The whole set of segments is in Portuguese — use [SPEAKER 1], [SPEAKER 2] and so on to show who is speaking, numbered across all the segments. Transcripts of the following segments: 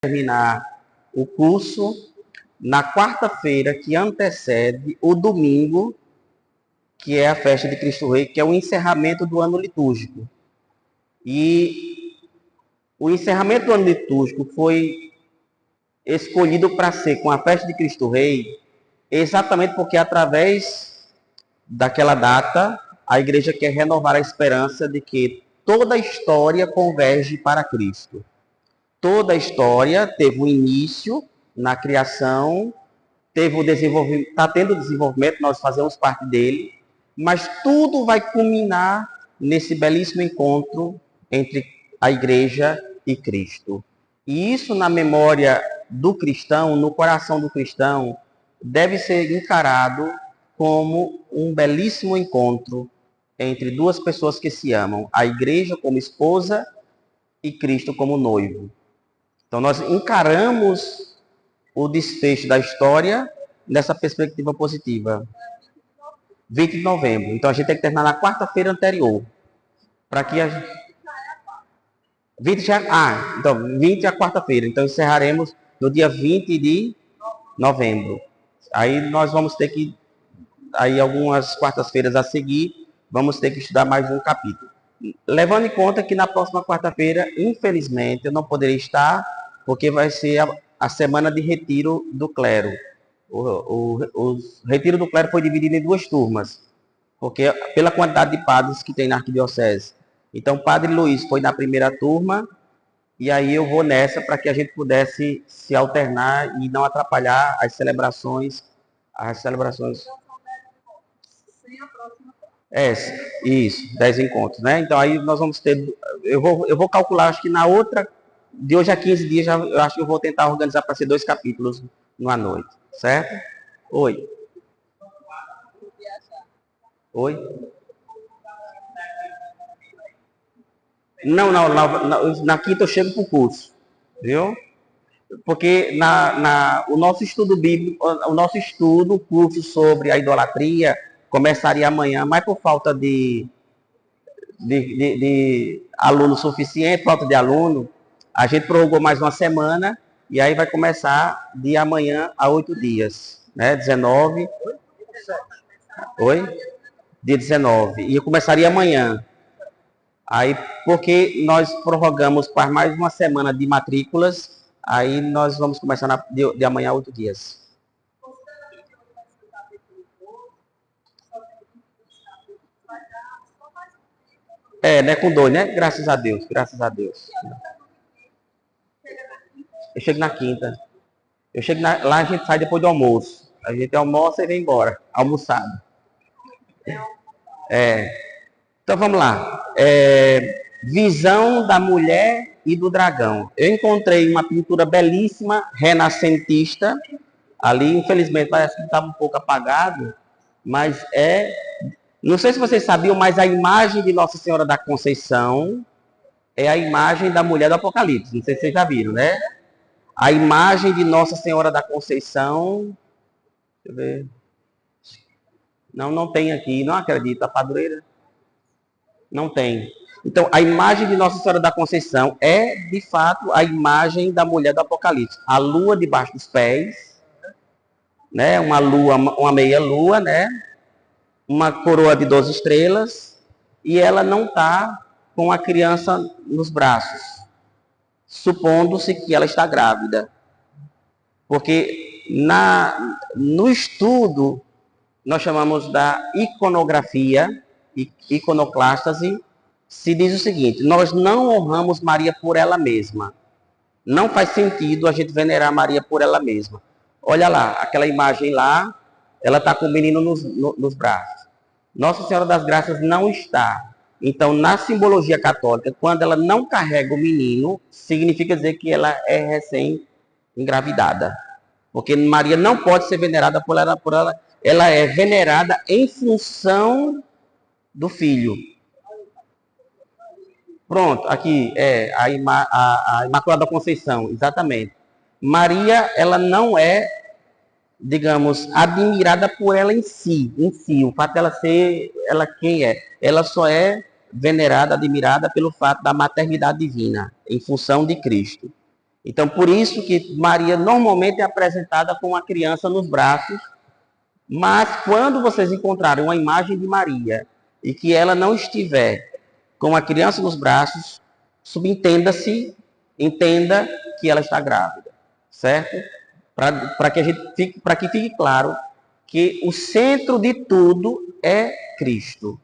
[SPEAKER 1] terminar o curso na quarta-feira que antecede o domingo, que é a festa de Cristo Rei, que é o encerramento do ano litúrgico. E o encerramento do ano litúrgico foi escolhido para ser com a festa de Cristo Rei, exatamente porque através daquela data a igreja quer renovar a esperança de que toda a história converge para Cristo. Toda a história teve um início na criação, teve o desenvolvimento, está tendo desenvolvimento, nós fazemos parte dele, mas tudo vai culminar nesse belíssimo encontro entre a igreja e Cristo. E isso na memória do cristão, no coração do cristão, deve ser encarado como um belíssimo encontro entre duas pessoas que se amam, a igreja como esposa e Cristo como noivo. Então nós encaramos o desfecho da história nessa perspectiva positiva. 20 de novembro. Então a gente tem que terminar na quarta-feira anterior. Para que a gente... 20 já... então 20 é a quarta-feira. Então encerraremos no dia 20 de novembro. Aí nós vamos ter que, aí algumas quartas-feiras a seguir, vamos ter que estudar mais um capítulo. Levando em conta que na próxima quarta-feira, infelizmente, eu não poderei estar, porque vai ser a semana de retiro do clero. O retiro do clero foi dividido em duas turmas, porque pela quantidade de padres que tem na arquidiocese. Então, o padre Luiz foi na primeira turma, e aí eu vou nessa para que a gente pudesse se alternar e não atrapalhar as celebrações. Isso, 10 encontros, né? Então aí nós vamos ter, eu vou calcular, acho que na outra, de hoje a 15 dias, eu acho que eu vou tentar organizar para ser 2 capítulos numa noite, certo? Oi. Oi? Não, na quinta eu chego para o curso, viu? Porque o nosso estudo bíblico, o curso sobre a idolatria, começaria amanhã, mas por falta de aluno suficiente, falta de aluno, a gente prorrogou mais uma semana e aí vai começar de amanhã a 8 dias, né? 19. Oi? Dia 19. E eu começaria amanhã. Aí, porque nós prorrogamos para mais uma semana de matrículas, aí nós vamos começar de amanhã a 8 dias. Né? Com 2, né? Graças a Deus, graças a Deus. Eu chego na quinta. Lá a gente sai depois do almoço. A gente almoça e vem embora, almoçado. Então vamos lá. Visão da mulher e do dragão. Eu encontrei uma pintura belíssima, renascentista. Ali, infelizmente, parece que estava um pouco apagado, mas não sei se vocês sabiam, mas a imagem de Nossa Senhora da Conceição é a imagem da mulher do Apocalipse. Não sei se vocês já viram, né? A imagem de Nossa Senhora da Conceição. Deixa eu ver. Não tem aqui, não acredito. A padroeira? Não tem. Então, a imagem de Nossa Senhora da Conceição é, de fato, a imagem da mulher do Apocalipse. A lua debaixo dos pés, né? Uma meia-lua, né? Uma coroa de 12 estrelas, e ela não está com a criança nos braços, supondo-se que ela está grávida. Porque no estudo, nós chamamos da iconografia, iconoclástase, se diz o seguinte: nós não honramos Maria por ela mesma. Não faz sentido a gente venerar Maria por ela mesma. Olha lá, aquela imagem lá, ela está com o menino nos braços. Nossa Senhora das Graças não está. Então, na simbologia católica, quando ela não carrega o menino, significa dizer que ela é recém-engravidada. Porque Maria não pode ser venerada por ela. Ela é venerada em função do filho. Pronto, aqui é a Imaculada Conceição, exatamente. Maria, ela não é, digamos, admirada por ela em si, o fato dela ser, ela quem é. Ela só é venerada, admirada pelo fato da maternidade divina, em função de Cristo. Então, por isso que Maria normalmente é apresentada com uma criança nos braços, mas quando vocês encontrarem uma imagem de Maria e que ela não estiver com a criança nos braços, subentenda-se, entenda que ela está grávida, certo? Para que fique claro que o centro de tudo é Cristo.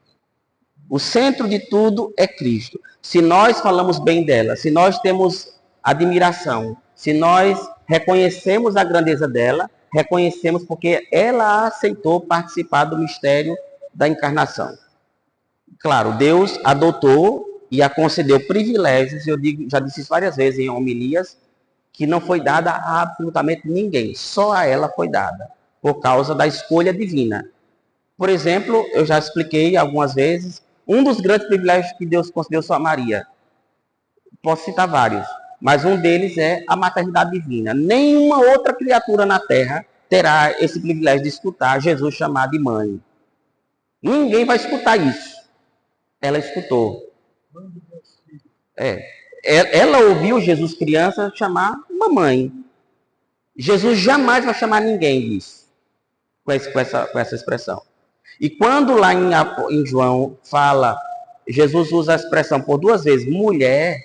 [SPEAKER 1] O centro de tudo é Cristo. Se nós falamos bem dela, se nós temos admiração, se nós reconhecemos a grandeza dela, reconhecemos porque ela aceitou participar do mistério da encarnação. Claro, Deus adotou e a concedeu privilégios, já disse isso várias vezes em homilias, que não foi dada a absolutamente ninguém, só a ela foi dada, por causa da escolha divina. Por exemplo, eu já expliquei algumas vezes, um dos grandes privilégios que Deus concedeu só a Maria. Posso citar vários, mas um deles é a maternidade divina. Nenhuma outra criatura na Terra terá esse privilégio de escutar Jesus chamar de mãe. Ninguém vai escutar isso. Ela escutou. Ela ouviu Jesus criança chamar mamãe. Jesus jamais vai chamar ninguém disso, com essa expressão. E quando lá em João fala, Jesus usa a expressão por 2 vezes, mulher,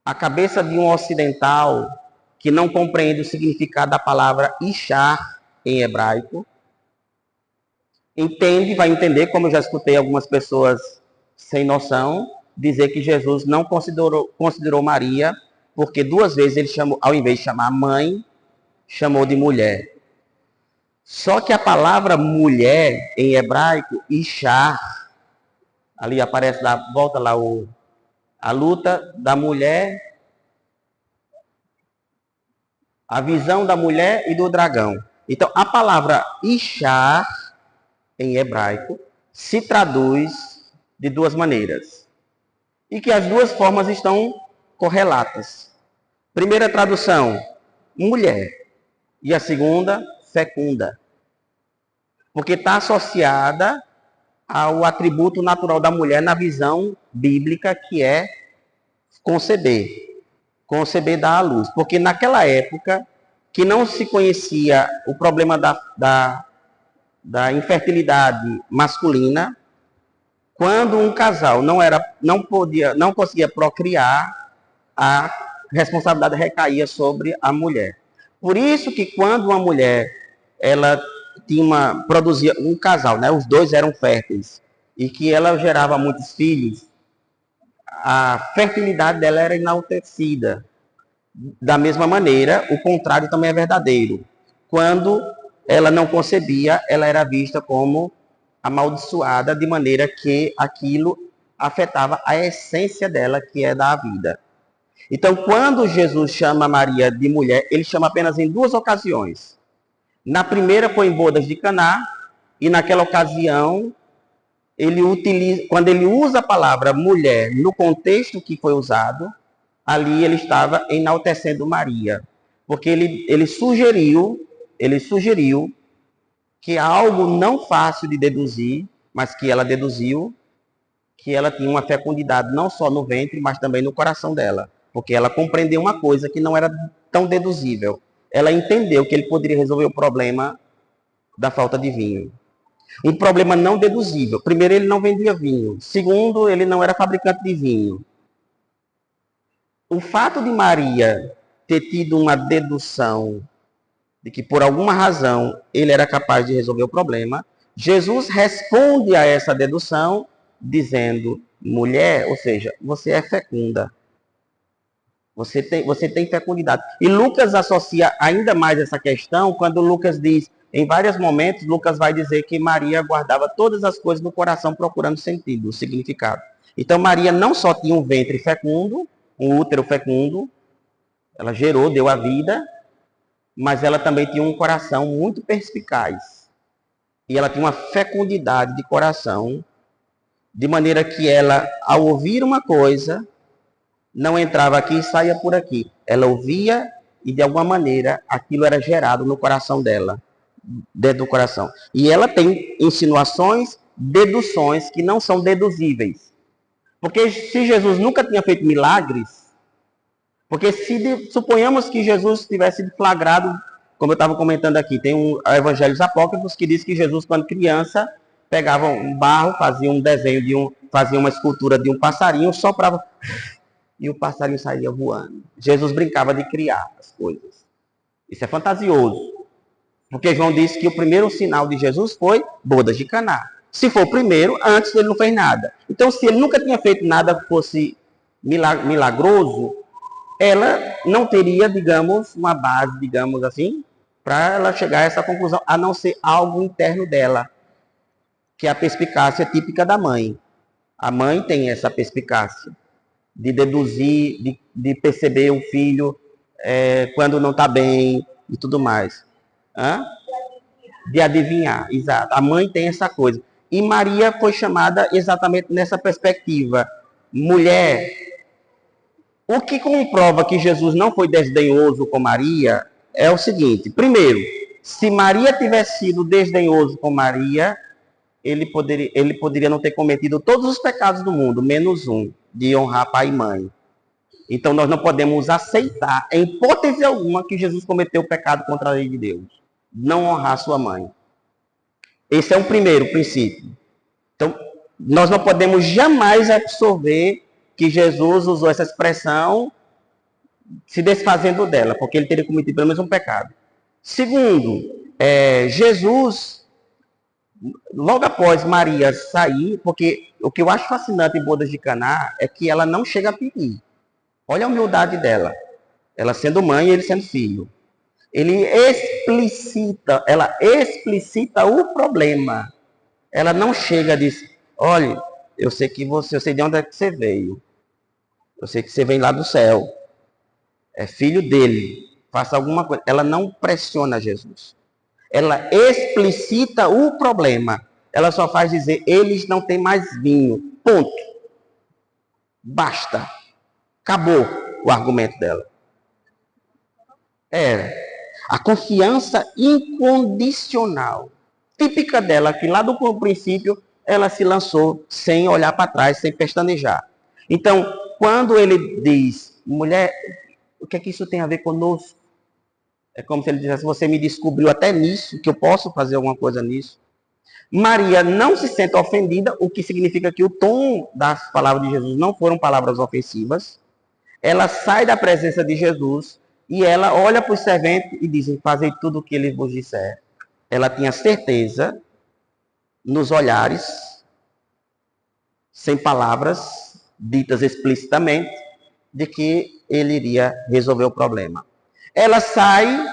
[SPEAKER 1] a cabeça de um ocidental que não compreende o significado da palavra Ishar em hebraico, vai entender, como eu já escutei algumas pessoas sem noção, dizer que Jesus não considerou Maria, porque 2 vezes ele chamou, ao invés de chamar mãe, chamou de mulher. Só que a palavra mulher, em hebraico, Ishar, ali aparece, volta lá a luta da mulher, a visão da mulher e do dragão. Então, a palavra Ishar, em hebraico, se traduz de 2 maneiras. E que as 2 formas estão correlatas. Primeira tradução, mulher. E a segunda, fecunda. Porque está associada ao atributo natural da mulher na visão bíblica, que é conceber. Conceber dar à luz. Porque naquela época, que não se conhecia o problema da infertilidade masculina, quando um casal não conseguia procriar, a responsabilidade recaía sobre a mulher. Por isso que quando uma mulher ela produzia um casal, né, os 2 eram férteis, e que ela gerava muitos filhos, a fertilidade dela era enaltecida. Da mesma maneira, o contrário também é verdadeiro. Quando ela não concebia, ela era vista como amaldiçoada, de maneira que aquilo afetava a essência dela, que é da vida. Então, quando Jesus chama Maria de mulher, ele chama apenas em 2 ocasiões. Na primeira foi em bodas de Caná, e naquela ocasião, quando ele usa a palavra mulher no contexto que foi usado, ali ele estava enaltecendo Maria, porque ele sugeriu que algo não fácil de deduzir, mas que ela deduziu, que ela tinha uma fecundidade não só no ventre, mas também no coração dela, porque ela compreendeu uma coisa que não era tão deduzível. Ela entendeu que ele poderia resolver o problema da falta de vinho. Um problema não deduzível. Primeiro, ele não vendia vinho. Segundo, ele não era fabricante de vinho. O fato de Maria ter tido uma dedução de que por alguma razão ele era capaz de resolver o problema, Jesus responde a essa dedução dizendo, mulher, ou seja, você é fecunda. Você tem fecundidade. E Lucas associa ainda mais essa questão quando Lucas diz, em vários momentos, Lucas vai dizer que Maria guardava todas as coisas no coração procurando sentido, significado. Então Maria não só tinha um ventre fecundo, um útero fecundo, ela gerou, deu a vida, mas ela também tinha um coração muito perspicaz. E ela tinha uma fecundidade de coração, de maneira que ela, ao ouvir uma coisa, não entrava aqui e saía por aqui. Ela ouvia e, de alguma maneira, aquilo era gerado no coração dela, dentro do coração. E ela tem insinuações, deduções que não são deduzíveis. Porque se Jesus nunca tinha feito milagres, Porque se suponhamos que Jesus tivesse sido flagrado, como eu estava comentando aqui, tem evangelhos apócrifos que diz que Jesus, quando criança, pegava um barro, fazia um desenho fazia uma escultura de um passarinho, soprava e o passarinho saía voando. Jesus brincava de criar as coisas. Isso é fantasioso. Porque João disse que o primeiro sinal de Jesus foi bodas de Caná. Se for o primeiro, antes ele não fez nada. Então, se ele nunca tinha feito nada que fosse milagroso, ela não teria, digamos, uma base, digamos assim, para ela chegar a essa conclusão, a não ser algo interno dela, que é a perspicácia típica da mãe. A mãe tem essa perspicácia de deduzir, de perceber o filho quando não está bem e tudo mais. Hã? De adivinhar, exato. A mãe tem essa coisa. E Maria foi chamada exatamente nessa perspectiva. Mulher, o que comprova que Jesus não foi desdenhoso com Maria é o seguinte. Primeiro, se Maria tivesse sido desdenhoso com Maria, ele poderia não ter cometido todos os pecados do mundo, menos um, de honrar pai e mãe. Então nós não podemos aceitar, em hipótese alguma, que Jesus cometeu o pecado contra a lei de Deus. Não honrar sua mãe. Esse é o primeiro princípio. Então, nós não podemos jamais absorver que Jesus usou essa expressão se desfazendo dela, porque ele teria cometido pelo menos um pecado. Segundo, Jesus, logo após Maria sair, porque o que eu acho fascinante em Bodas de Caná é que ela não chega a pedir. Olha a humildade dela. Ela sendo mãe e ele sendo filho. Ela explicita o problema. Ela não chega e diz, olha, eu sei de onde é que você veio. Eu sei que você vem lá do céu. É filho dele. Faça alguma coisa. Ela não pressiona Jesus. Ela explicita o problema. Ela só faz dizer, eles não têm mais vinho. Ponto. Basta. Acabou o argumento dela. A confiança incondicional. Típica dela, que lá do princípio ela se lançou sem olhar para trás, sem pestanejar. Então, quando ele diz, mulher, o que é que isso tem a ver conosco? É como se ele dissesse, você me descobriu até nisso, que eu posso fazer alguma coisa nisso. Maria não se sente ofendida, o que significa que o tom das palavras de Jesus não foram palavras ofensivas. Ela sai da presença de Jesus e ela olha para os serventes e diz, fazei tudo o que ele vos disser. Ela tinha certeza, nos olhares, sem palavras ditas explicitamente, de que ele iria resolver o problema. Ela sai,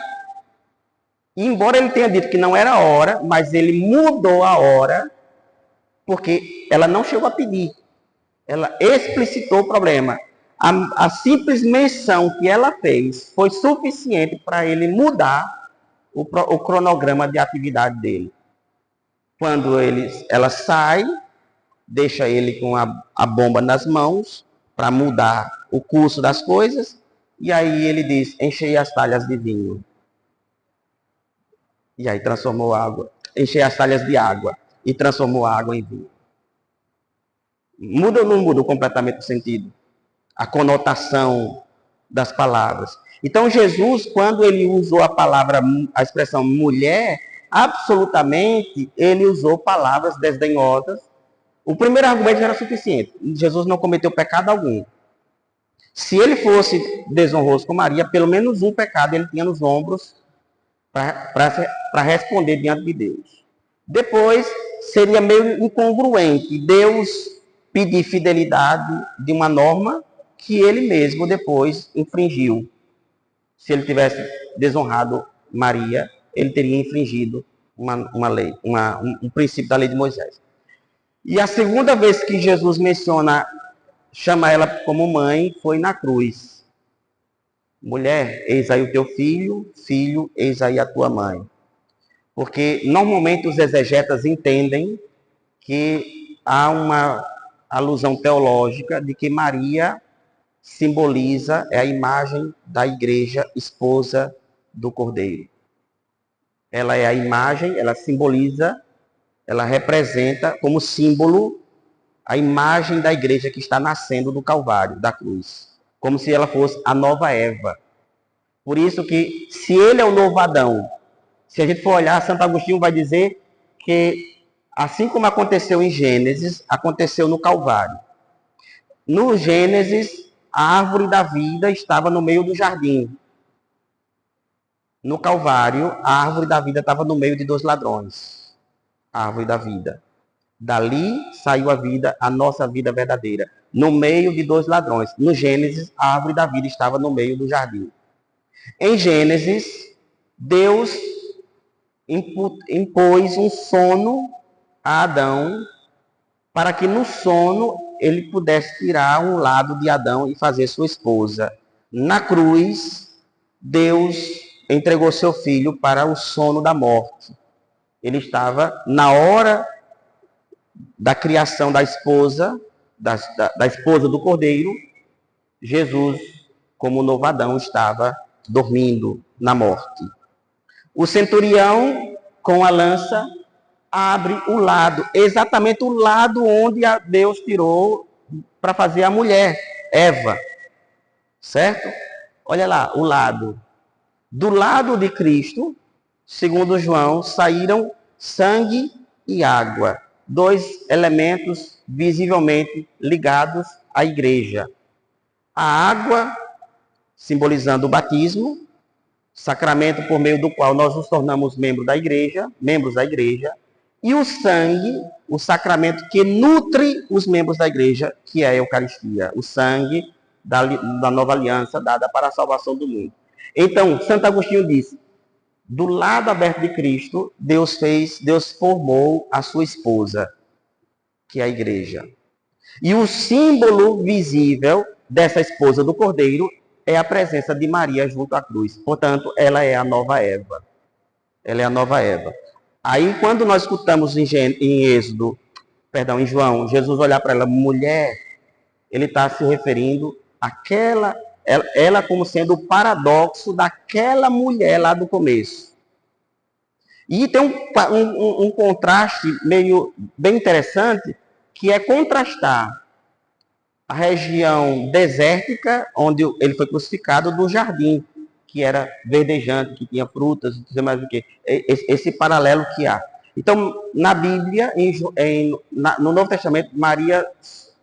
[SPEAKER 1] e embora ele tenha dito que não era a hora, mas ele mudou a hora, porque ela não chegou a pedir. Ela explicitou o problema. A simples menção que ela fez foi suficiente para ele mudar o cronograma de atividade dele. Quando ela sai, deixa ele com a bomba nas mãos para mudar o curso das coisas, e aí ele diz, enchei as talhas de vinho. E aí transformou água, enchei as talhas de água e transformou a água em vinho. Muda ou não muda completamente o sentido? A conotação das palavras. Então Jesus, quando ele usou a expressão mulher, absolutamente ele usou palavras desdenhosas. O primeiro argumento já era suficiente. Jesus não cometeu pecado algum. Se ele fosse desonroso com Maria, pelo menos um pecado ele tinha nos ombros para responder diante de Deus. Depois, seria meio incongruente Deus pedir fidelidade de uma norma que ele mesmo depois infringiu. Se ele tivesse desonrado Maria, ele teria infringido uma lei, um princípio da lei de Moisés. E a segunda vez que Jesus chama ela como mãe, foi na cruz. Mulher, eis aí o teu filho, filho, eis aí a tua mãe. Porque normalmente os exegetas entendem que há uma alusão teológica de que Maria simboliza, é a imagem da igreja esposa do Cordeiro. Ela é a imagem, ela simboliza, ela representa como símbolo a imagem da igreja que está nascendo do Calvário, da cruz. como se ela fosse a nova Eva. Por isso que, se ele é o novo Adão, se a gente for olhar, Santo Agostinho vai dizer que, assim como aconteceu em Gênesis, aconteceu no Calvário. No Gênesis, a árvore da vida estava no meio do jardim. No Calvário, a árvore da vida estava no meio de dois ladrões. A árvore da vida. Dali saiu a vida, a nossa vida verdadeira. No meio de dois ladrões. No Gênesis, a árvore da vida estava no meio do jardim. Em Gênesis, Deus impôs um sono a Adão, para que no sono ele pudesse tirar um lado de Adão e fazer sua esposa. Na cruz, Deus entregou seu filho para o sono da morte. Ele estava na hora da criação da esposa, da esposa do Cordeiro. Jesus, como o novo Adão, estava dormindo na morte. O centurião, com a lança, abre o lado, exatamente o lado onde Deus tirou para fazer a mulher, Eva. Certo? Olha lá, o lado. Do lado de Cristo, segundo João, saíram sangue e água. Dois elementos visivelmente ligados à igreja. A água, simbolizando o batismo, sacramento por meio do qual nós nos tornamos membros da igreja, e o sangue, o sacramento que nutre os membros da igreja, que é a Eucaristia, o sangue da nova aliança dada para a salvação do mundo. Então, Santo Agostinho disse, do lado aberto de Cristo, Deus formou a sua esposa, que é a igreja. E o símbolo visível dessa esposa do Cordeiro é a presença de Maria junto à cruz. Portanto, ela é a nova Eva. Ela é a nova Eva. Aí, quando nós escutamos em João, Jesus olhar para ela, mulher, ele está se referindo àquela, ela como sendo o paradoxo daquela mulher lá do começo. E tem um contraste meio bem interessante, que é contrastar a região desértica, onde ele foi crucificado, do jardim, que era verdejante, que tinha frutas, não sei mais o que. Esse paralelo que há. Então, na Bíblia, no Novo Testamento, Maria,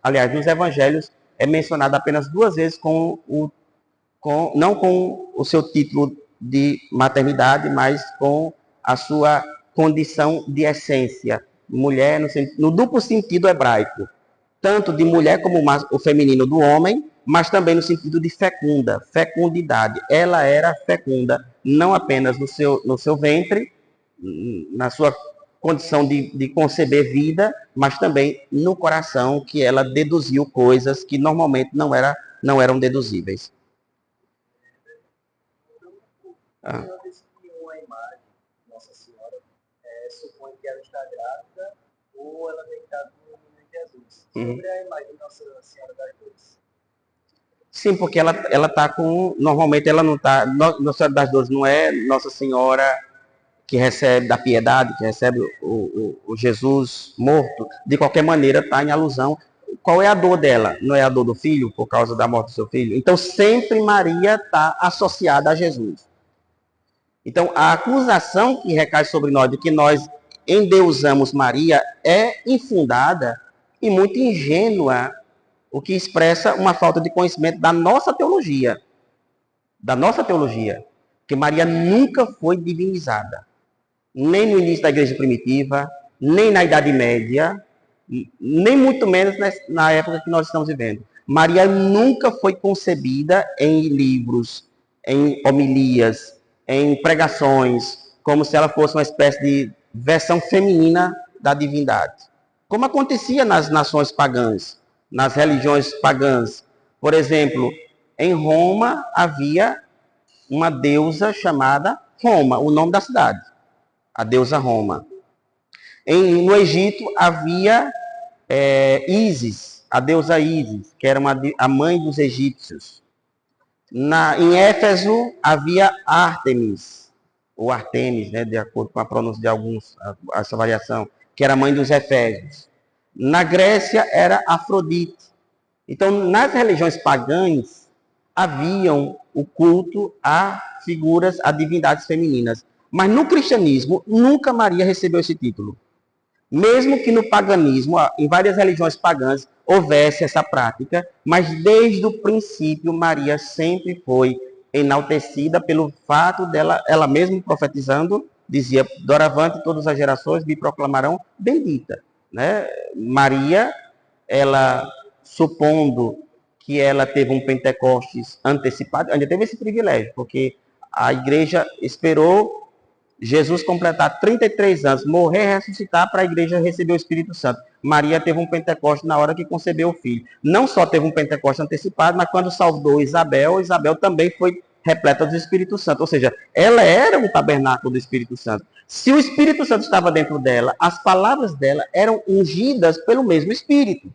[SPEAKER 1] aliás, nos Evangelhos, é mencionada apenas duas vezes não com o seu título de maternidade, mas com a sua condição de essência. Mulher, no duplo sentido hebraico. Tanto de mulher como o feminino do homem, mas também no sentido de fecundidade. Ela era fecunda, não apenas no seu ventre, na sua condição de conceber vida, mas também no coração, que ela deduziu coisas que normalmente não eram deduzíveis.
[SPEAKER 2] Uma vez que uma imagem de Nossa Senhora supõe que ela está grávida ou ela tem dado no menino Jesus. Sobre a imagem de Nossa Senhora das Dores.
[SPEAKER 1] Sim, porque ela está com... Normalmente ela não está... Nossa Senhora das Dores não é Nossa Senhora que recebe da piedade, que recebe o Jesus morto. De qualquer maneira, está em alusão. Qual é a dor dela? Não é a dor do filho, por causa da morte do seu filho? Então, sempre Maria está associada a Jesus. Então, a acusação que recai sobre nós de que nós endeusamos Maria é infundada e muito ingênua, o que expressa uma falta de conhecimento da nossa teologia. Da nossa teologia. Que Maria nunca foi divinizada. Nem no início da igreja primitiva, nem na Idade Média, nem muito menos na época que nós estamos vivendo. Maria nunca foi concebida em livros, em homilias, em pregações, como se ela fosse uma espécie de versão feminina da divindade. Como acontecia nas nações pagãs, nas religiões pagãs. Por exemplo, em Roma havia uma deusa chamada Roma, o nome da cidade, a deusa Roma. No Egito havia Ísis, a deusa Ísis, que era a mãe dos egípcios. Em Éfeso havia Ártemis, ou Artemis, né, de acordo com a pronúncia de alguns, essa variação, que era a mãe dos efésios. Na Grécia era Afrodite. Então, nas religiões pagãs, haviam o culto a figuras, a divindades femininas. Mas no cristianismo, nunca Maria recebeu esse título. Mesmo que no paganismo, em várias religiões pagãs, houvesse essa prática, mas desde o princípio Maria sempre foi enaltecida pelo fato dela, ela mesma profetizando, dizia, doravante todas as gerações me proclamarão bendita. Né? Maria, ela, supondo que ela teve um Pentecostes antecipado, ainda teve esse privilégio, porque a igreja esperou Jesus completar 33 anos, morrer e ressuscitar para a igreja receber o Espírito Santo. Maria teve um Pentecoste na hora que concebeu o filho. Não só teve um Pentecoste antecipado, mas quando saudou Isabel, Isabel também foi repleta do Espírito Santo. Ou seja, ela era um tabernáculo do Espírito Santo. Se o Espírito Santo estava dentro dela, as palavras dela eram ungidas pelo mesmo Espírito.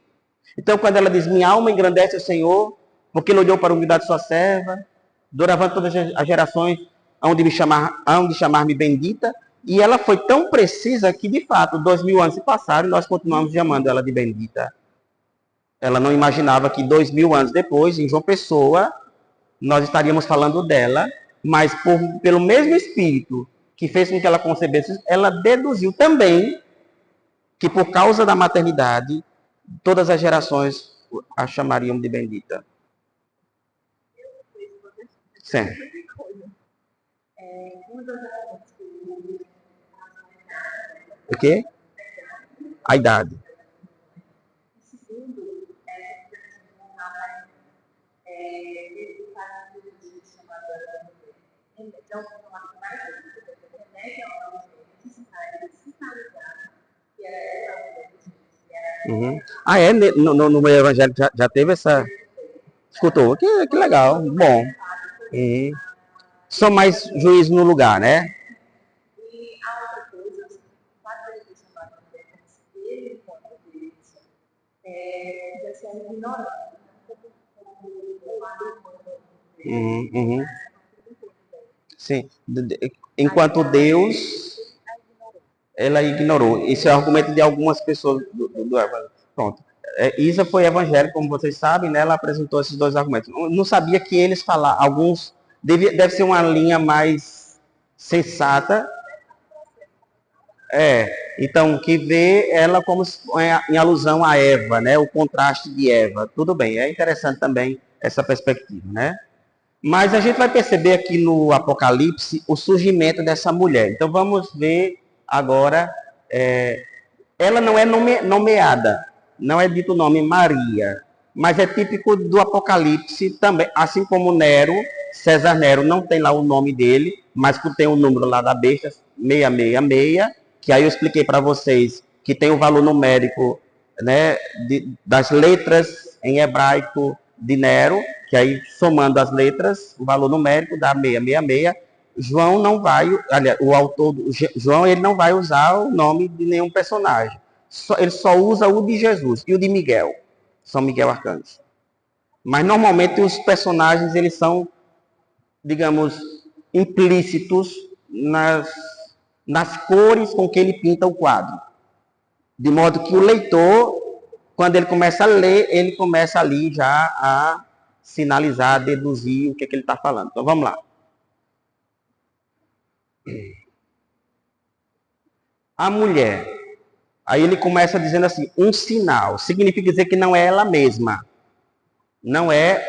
[SPEAKER 1] Então, quando ela diz, minha alma engrandece o Senhor, porque ele olhou para a humildade de sua serva, doravante todas as gerações hão de chamar-me bendita, e ela foi tão precisa que, de fato, 2000 anos se passaram e nós continuamos chamando ela de bendita. Ela não imaginava que 2000 anos depois, em João Pessoa, nós estaríamos falando dela, mas pelo mesmo Espírito que fez com que ela concebesse, ela deduziu também que, por causa da maternidade, todas as gerações a chamariam de bendita. Sim. O quê? A idade. Uhum. Ah, é? No meio evangélico já teve essa... Escutou? Que legal. Bom. Uhum. Só mais juízo no lugar, né? Uhum. Sim. Enquanto Deus, ela ignorou. Esse é o argumento de algumas pessoas pronto. Isa foi evangélica, como vocês sabem, né? Ela apresentou esses dois argumentos. Não sabia que eles falaram, alguns, deve ser uma linha mais sensata. Então, que vê ela como em alusão a Eva, né? O contraste de Eva. Tudo bem, é interessante também essa perspectiva, né? Mas a gente vai perceber aqui no Apocalipse o surgimento dessa mulher. Então vamos ver agora, ela não é nomeada, não é dito o nome Maria, mas é típico do Apocalipse também, assim como Nero, César Nero não tem lá o nome dele, mas tem o número lá da besta, 666, que aí eu expliquei para vocês que tem o valor numérico, né, das letras em hebraico de Nero, que aí somando as letras, o valor numérico dá 666. João não vai, aliás, o autor João, ele não vai usar o nome de nenhum personagem. Ele só usa o de Jesus e o de Miguel, São Miguel Arcanjo. Mas normalmente os personagens eles são, digamos, implícitos nas cores com que ele pinta o quadro. De modo que o leitor, quando ele começa a ler, ele começa ali já a sinalizar, a deduzir o que ele está falando. Então vamos lá. A mulher. Aí ele começa dizendo assim, um sinal. Significa dizer que não é ela mesma. Não é,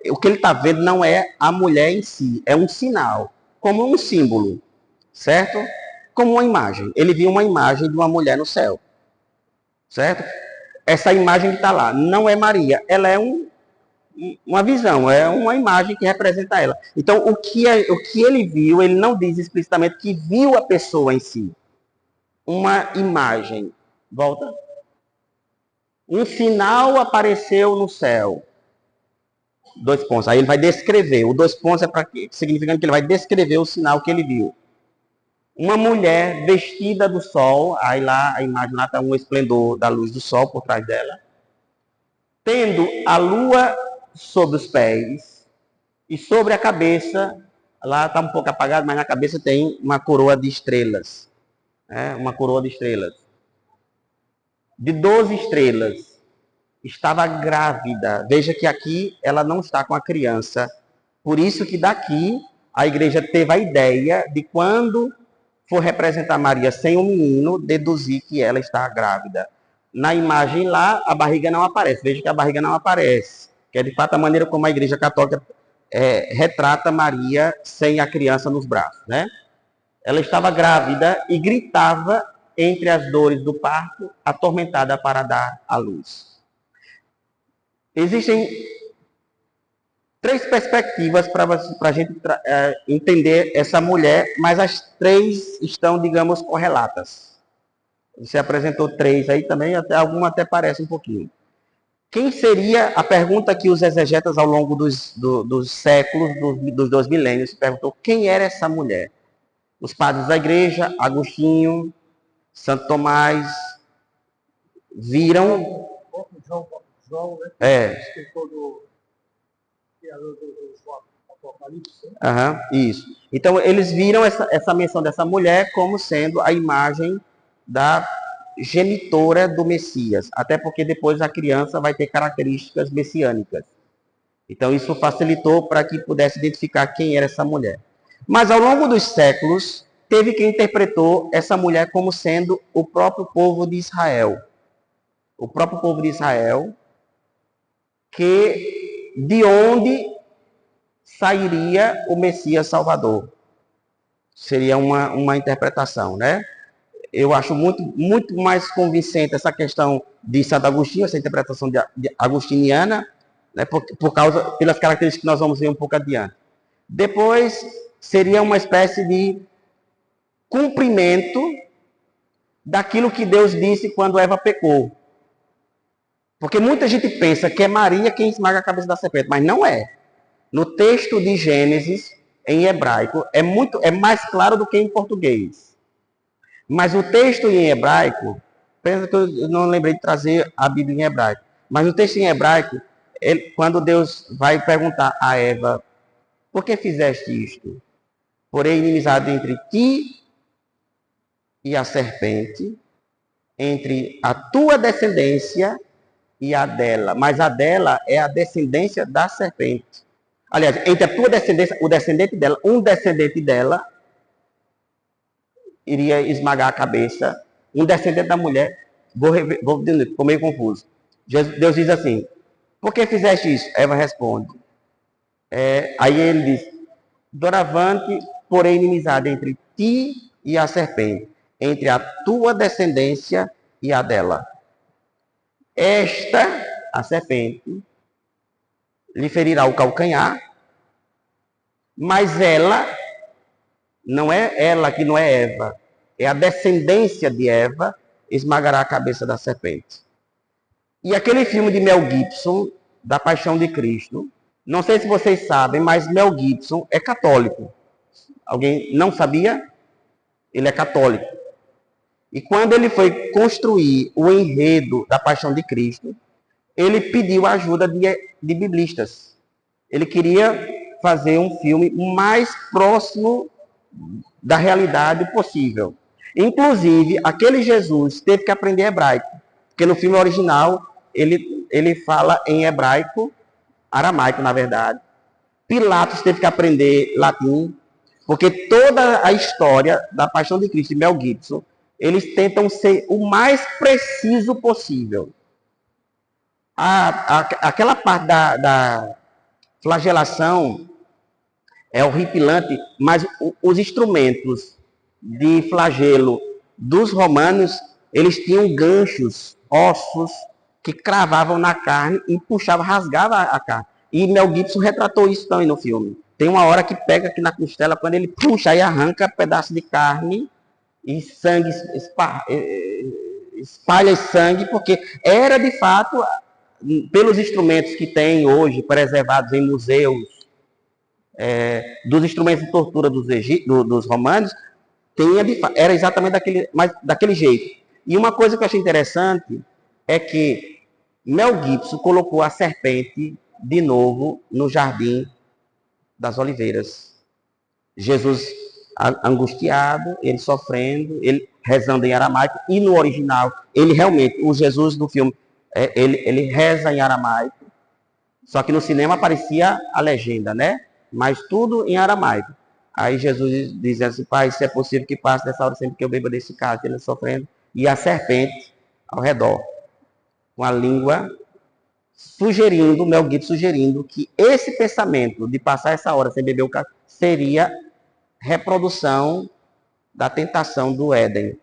[SPEAKER 1] o que ele está vendo não é a mulher em si, é um sinal, como um símbolo, certo? Como uma imagem. Ele viu uma imagem de uma mulher no céu, certo? Essa imagem que está lá não é Maria, ela é uma visão, é uma imagem que representa ela. Então, o que ele viu, ele não diz explicitamente que viu a pessoa em si. Uma imagem. Volta. Um sinal apareceu no céu. 2 pontos. Aí ele vai descrever. O 2 pontos é para significando que ele vai descrever o sinal que ele viu. Uma mulher vestida do sol, aí lá a imagem lá está um esplendor da luz do sol por trás dela, tendo a lua sobre os pés e sobre a cabeça, lá está um pouco apagado, mas na cabeça tem uma coroa de estrelas. Uma coroa de estrelas. De 12 estrelas. estava grávida. Veja que aqui ela não está com a criança. Por isso que daqui a igreja teve a ideia de quando for representar Maria sem o menino, deduzir que ela está grávida. Na imagem lá, a barriga não aparece. Veja que a barriga não aparece. Que é de fato a maneira como a igreja católica retrata Maria sem a criança nos braços, né? Ela estava grávida e gritava entre as dores do parto, atormentada para dar à luz. Existem três perspectivas para a gente entender essa mulher, mas as três estão, digamos, correlatas. Você apresentou três aí também, alguma até parece um pouquinho. Quem seria a pergunta que os exegetas ao longo dos séculos, dos 2 milênios, se perguntou quem era essa mulher? Os padres da igreja, Agostinho, Santo Tomás, viram...
[SPEAKER 2] João, né? Escritor do Apocalipse.
[SPEAKER 1] Isso. Então, eles viram essa menção dessa mulher como sendo a imagem da genitora do Messias. Até porque depois a criança vai ter características messiânicas. Então, isso facilitou para que pudesse identificar quem era essa mulher. Mas, ao longo dos séculos, teve quem interpretou essa mulher como sendo o próprio povo de Israel. O próprio povo de Israel, de onde sairia o Messias Salvador. Seria uma interpretação, né? Eu acho muito mais convincente essa questão de Santo Agostinho, essa interpretação de agostiniana, né, pelas características que nós vamos ver um pouco adiante. Depois, seria uma espécie de cumprimento daquilo que Deus disse quando Eva pecou. Porque muita gente pensa que é Maria quem esmaga a cabeça da serpente, mas não é. No texto de Gênesis, em hebraico, é mais claro do que em português. Mas o texto em hebraico, pensa que eu não lembrei de trazer a Bíblia em hebraico, mas no texto em hebraico, quando Deus vai perguntar a Eva, por que fizeste isto? Porém, inimizade entre ti e a serpente, entre a tua descendência e a dela. Mas a dela é a descendência da serpente. Aliás, entre a tua descendência, o descendente dela, um descendente dela, iria esmagar a cabeça. Um descendente da mulher, ficou meio confuso. Deus diz assim, por que fizeste isso? Eva responde. Aí ele diz, doravante, porém, inimizade entre ti e a serpente, entre a tua descendência e a dela. Esta, a serpente, lhe ferirá o calcanhar, mas ela, não é ela que não é Eva, é a descendência de Eva, esmagará a cabeça da serpente. E aquele filme de Mel Gibson, da Paixão de Cristo, não sei se vocês sabem, mas Mel Gibson é católico. Alguém não sabia? Ele é católico. E quando ele foi construir o enredo da Paixão de Cristo, ele pediu a ajuda de biblistas. Ele queria fazer um filme o mais próximo da realidade possível. Inclusive, aquele Jesus teve que aprender hebraico, porque no filme original ele fala em hebraico, aramaico, na verdade. Pilatos teve que aprender latim, porque toda a história da Paixão de Cristo e Mel Gibson, eles tentam ser o mais preciso possível. Aquela parte da flagelação é horripilante, mas os instrumentos de flagelo dos romanos, eles tinham ganchos, ossos, que cravavam na carne e puxavam, rasgavam a carne. E Mel Gibson retratou isso também no filme. Tem uma hora que pega aqui na costela, quando ele puxa, aí arranca pedaço de carne e sangue, espalha sangue, porque era de fato, pelos instrumentos que tem hoje, preservados em museus, dos instrumentos de tortura dos romanos, era exatamente daquele jeito. E uma coisa que eu achei interessante é que Mel Gibson colocou a serpente de novo no Jardim das Oliveiras. Jesus angustiado, ele sofrendo, ele rezando em aramaico, e no original, ele realmente, o Jesus do filme, Ele reza em aramaico, só que no cinema aparecia a legenda, né? Mas tudo em aramaico. Aí Jesus diz assim: Pai, se é possível que passe dessa hora sempre que eu beba desse cálice, ele sofrendo. E a serpente ao redor, com a língua sugerindo, Mel Gibson sugerindo que esse pensamento de passar essa hora sem beber o cálice seria reprodução da tentação do Éden,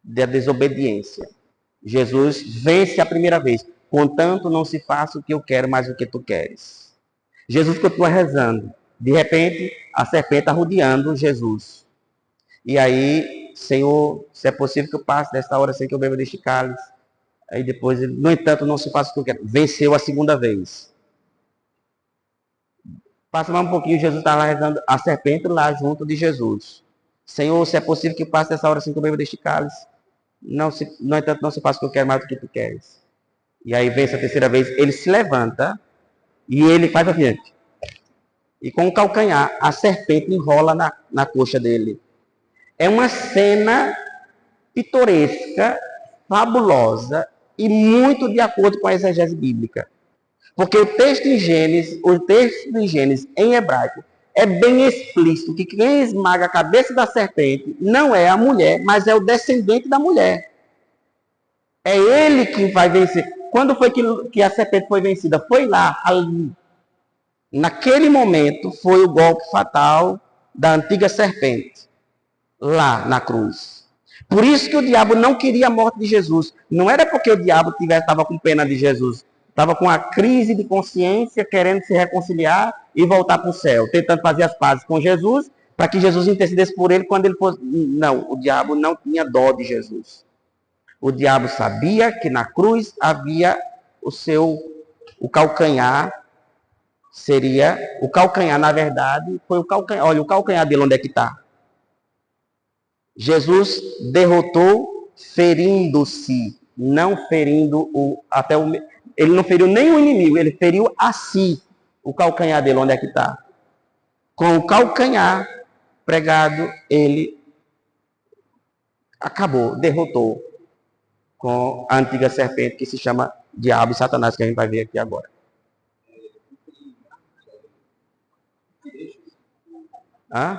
[SPEAKER 1] da desobediência. Jesus vence a primeira vez. Contanto não se faça o que eu quero, mas o que tu queres. Jesus continua rezando. De repente, a serpente está rodeando Jesus. E aí, Senhor, se é possível que eu passe desta hora sem que eu beba deste cálice. Aí depois, no entanto, não se faça o que eu quero. Venceu a segunda vez. Passa mais um pouquinho, Jesus está lá rezando, a serpente lá junto de Jesus. Senhor, se é possível que eu passe dessa hora sem que eu beba deste cálice. No entanto, não se faça o que eu quero, mais do que tu queres. E aí, vence a terceira vez, ele se levanta e ele faz assim. E com o calcanhar, a serpente enrola na coxa dele. É uma cena pitoresca, fabulosa e muito de acordo com a exegese bíblica. Porque o texto de Gênesis em hebraico é bem explícito que quem esmaga a cabeça da serpente não é a mulher, mas é o descendente da mulher. É ele que vai vencer. Quando foi que a serpente foi vencida? Foi lá, ali. Naquele momento, foi o golpe fatal da antiga serpente. Lá na cruz. Por isso que o diabo não queria a morte de Jesus. Não era porque o diabo estava com pena de Jesus. Estava com a crise de consciência, querendo se reconciliar e voltar para o céu. Tentando fazer as pazes com Jesus, para que Jesus intercedesse por ele quando ele fosse... Não, o diabo não tinha dó de Jesus. O diabo sabia que na cruz havia o calcanhar, seria... O calcanhar, na verdade, foi o calcanhar. Olha, o calcanhar dele onde é que está? Jesus derrotou ferindo-se, não ferindo ele não feriu nem o inimigo, ele feriu a si. O calcanhar dele, onde é que está? Com o calcanhar pregado, ele acabou, derrotou com a antiga serpente que se chama Diabo e Satanás, que a gente vai ver aqui agora. Hã?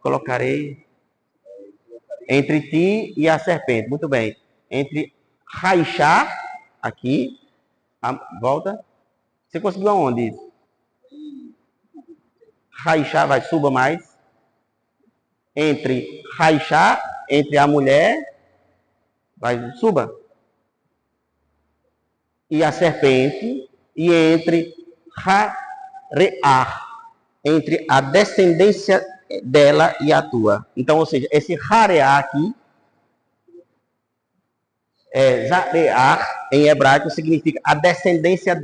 [SPEAKER 1] Colocarei entre ti e a serpente. Muito bem. Entre Raixá, aqui, volta. Você conseguiu aonde? Raixá, vai, suba mais. Entre Raixá, entre a mulher, vai, suba. E a serpente, e entre Harear, entre a descendência dela e a tua. Então, ou seja, esse Harear aqui, Zarear, em hebraico, significa a descendência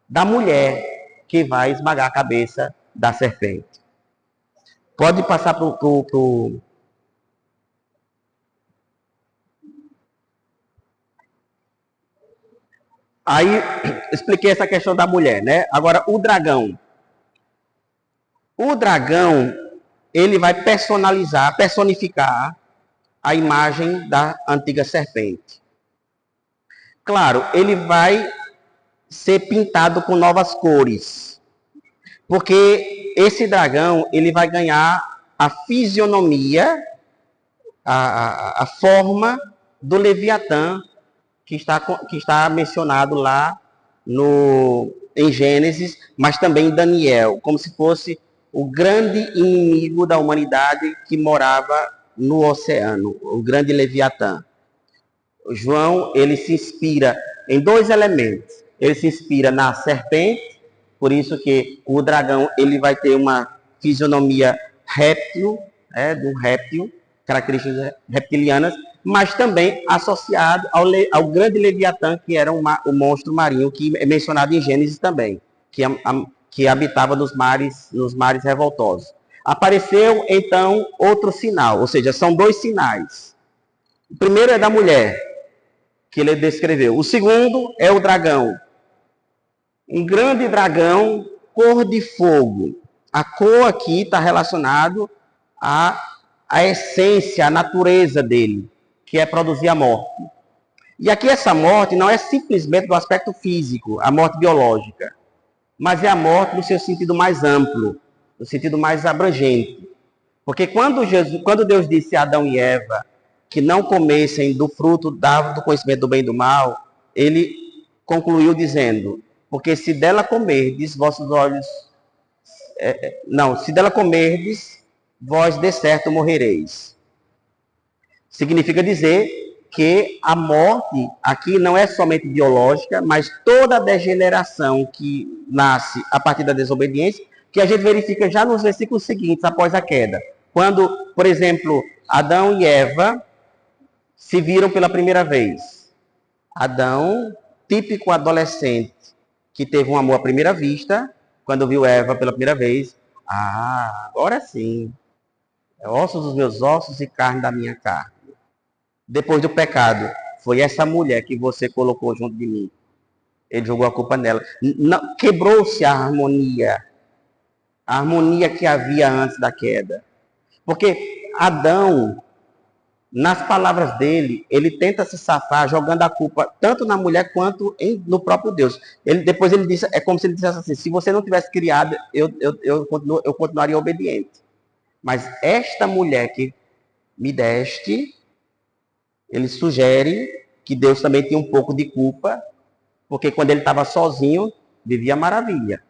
[SPEAKER 1] da mulher que vai esmagar a cabeça da serpente. Pode passar pro... Aí, expliquei essa questão da mulher, né? Agora, o dragão. O dragão, ele vai personificar a imagem da antiga serpente. Claro, ele vai ser pintado com novas cores. Porque esse dragão, ele vai ganhar a fisionomia, a forma do Leviatã, que está mencionado lá em Gênesis, mas também em Daniel, como se fosse o grande inimigo da humanidade que morava no oceano, o grande Leviatã. O João, ele se inspira em dois elementos. Ele se inspira na serpente, por isso que o dragão ele vai ter uma fisionomia réptil, de um réptil, características reptilianas, mas também associado ao grande Leviatã, que era o monstro marinho, que é mencionado em Gênesis também, que habitava nos mares revoltosos. Apareceu, então, outro sinal, ou seja, são dois sinais. O primeiro é da mulher, que ele descreveu. O segundo é o dragão. Um grande dragão, cor de fogo. A cor aqui está relacionado à essência, à natureza dele, que é produzir a morte. E aqui essa morte não é simplesmente do aspecto físico, a morte biológica, mas é a morte no seu sentido mais amplo, no sentido mais abrangente. Porque quando Deus disse a Adão e Eva que não comessem do fruto da árvore do conhecimento do bem e do mal, ele concluiu dizendo, porque se dela comerdes, vossos olhos... se dela comerdes, vós de certo morrereis. Significa dizer que a morte aqui não é somente biológica, mas toda a degeneração que nasce a partir da desobediência, que a gente verifica já nos versículos seguintes, após a queda. Quando, por exemplo, Adão e Eva se viram pela primeira vez. Adão, típico adolescente, que teve um amor à primeira vista, quando viu Eva pela primeira vez, agora sim, é ossos dos meus ossos e carne da minha carne. Depois do pecado, foi essa mulher que você colocou junto de mim. Ele jogou a culpa nela. Quebrou-se a harmonia que havia antes da queda. Porque Adão, nas palavras dele, ele tenta se safar jogando a culpa tanto na mulher quanto no próprio Deus. Depois ele disse, é como se ele dissesse assim, se você não tivesse criado, eu continuaria obediente. Mas esta mulher que me deste, ele sugere que Deus também tinha um pouco de culpa, porque quando ele estava sozinho, vivia maravilha.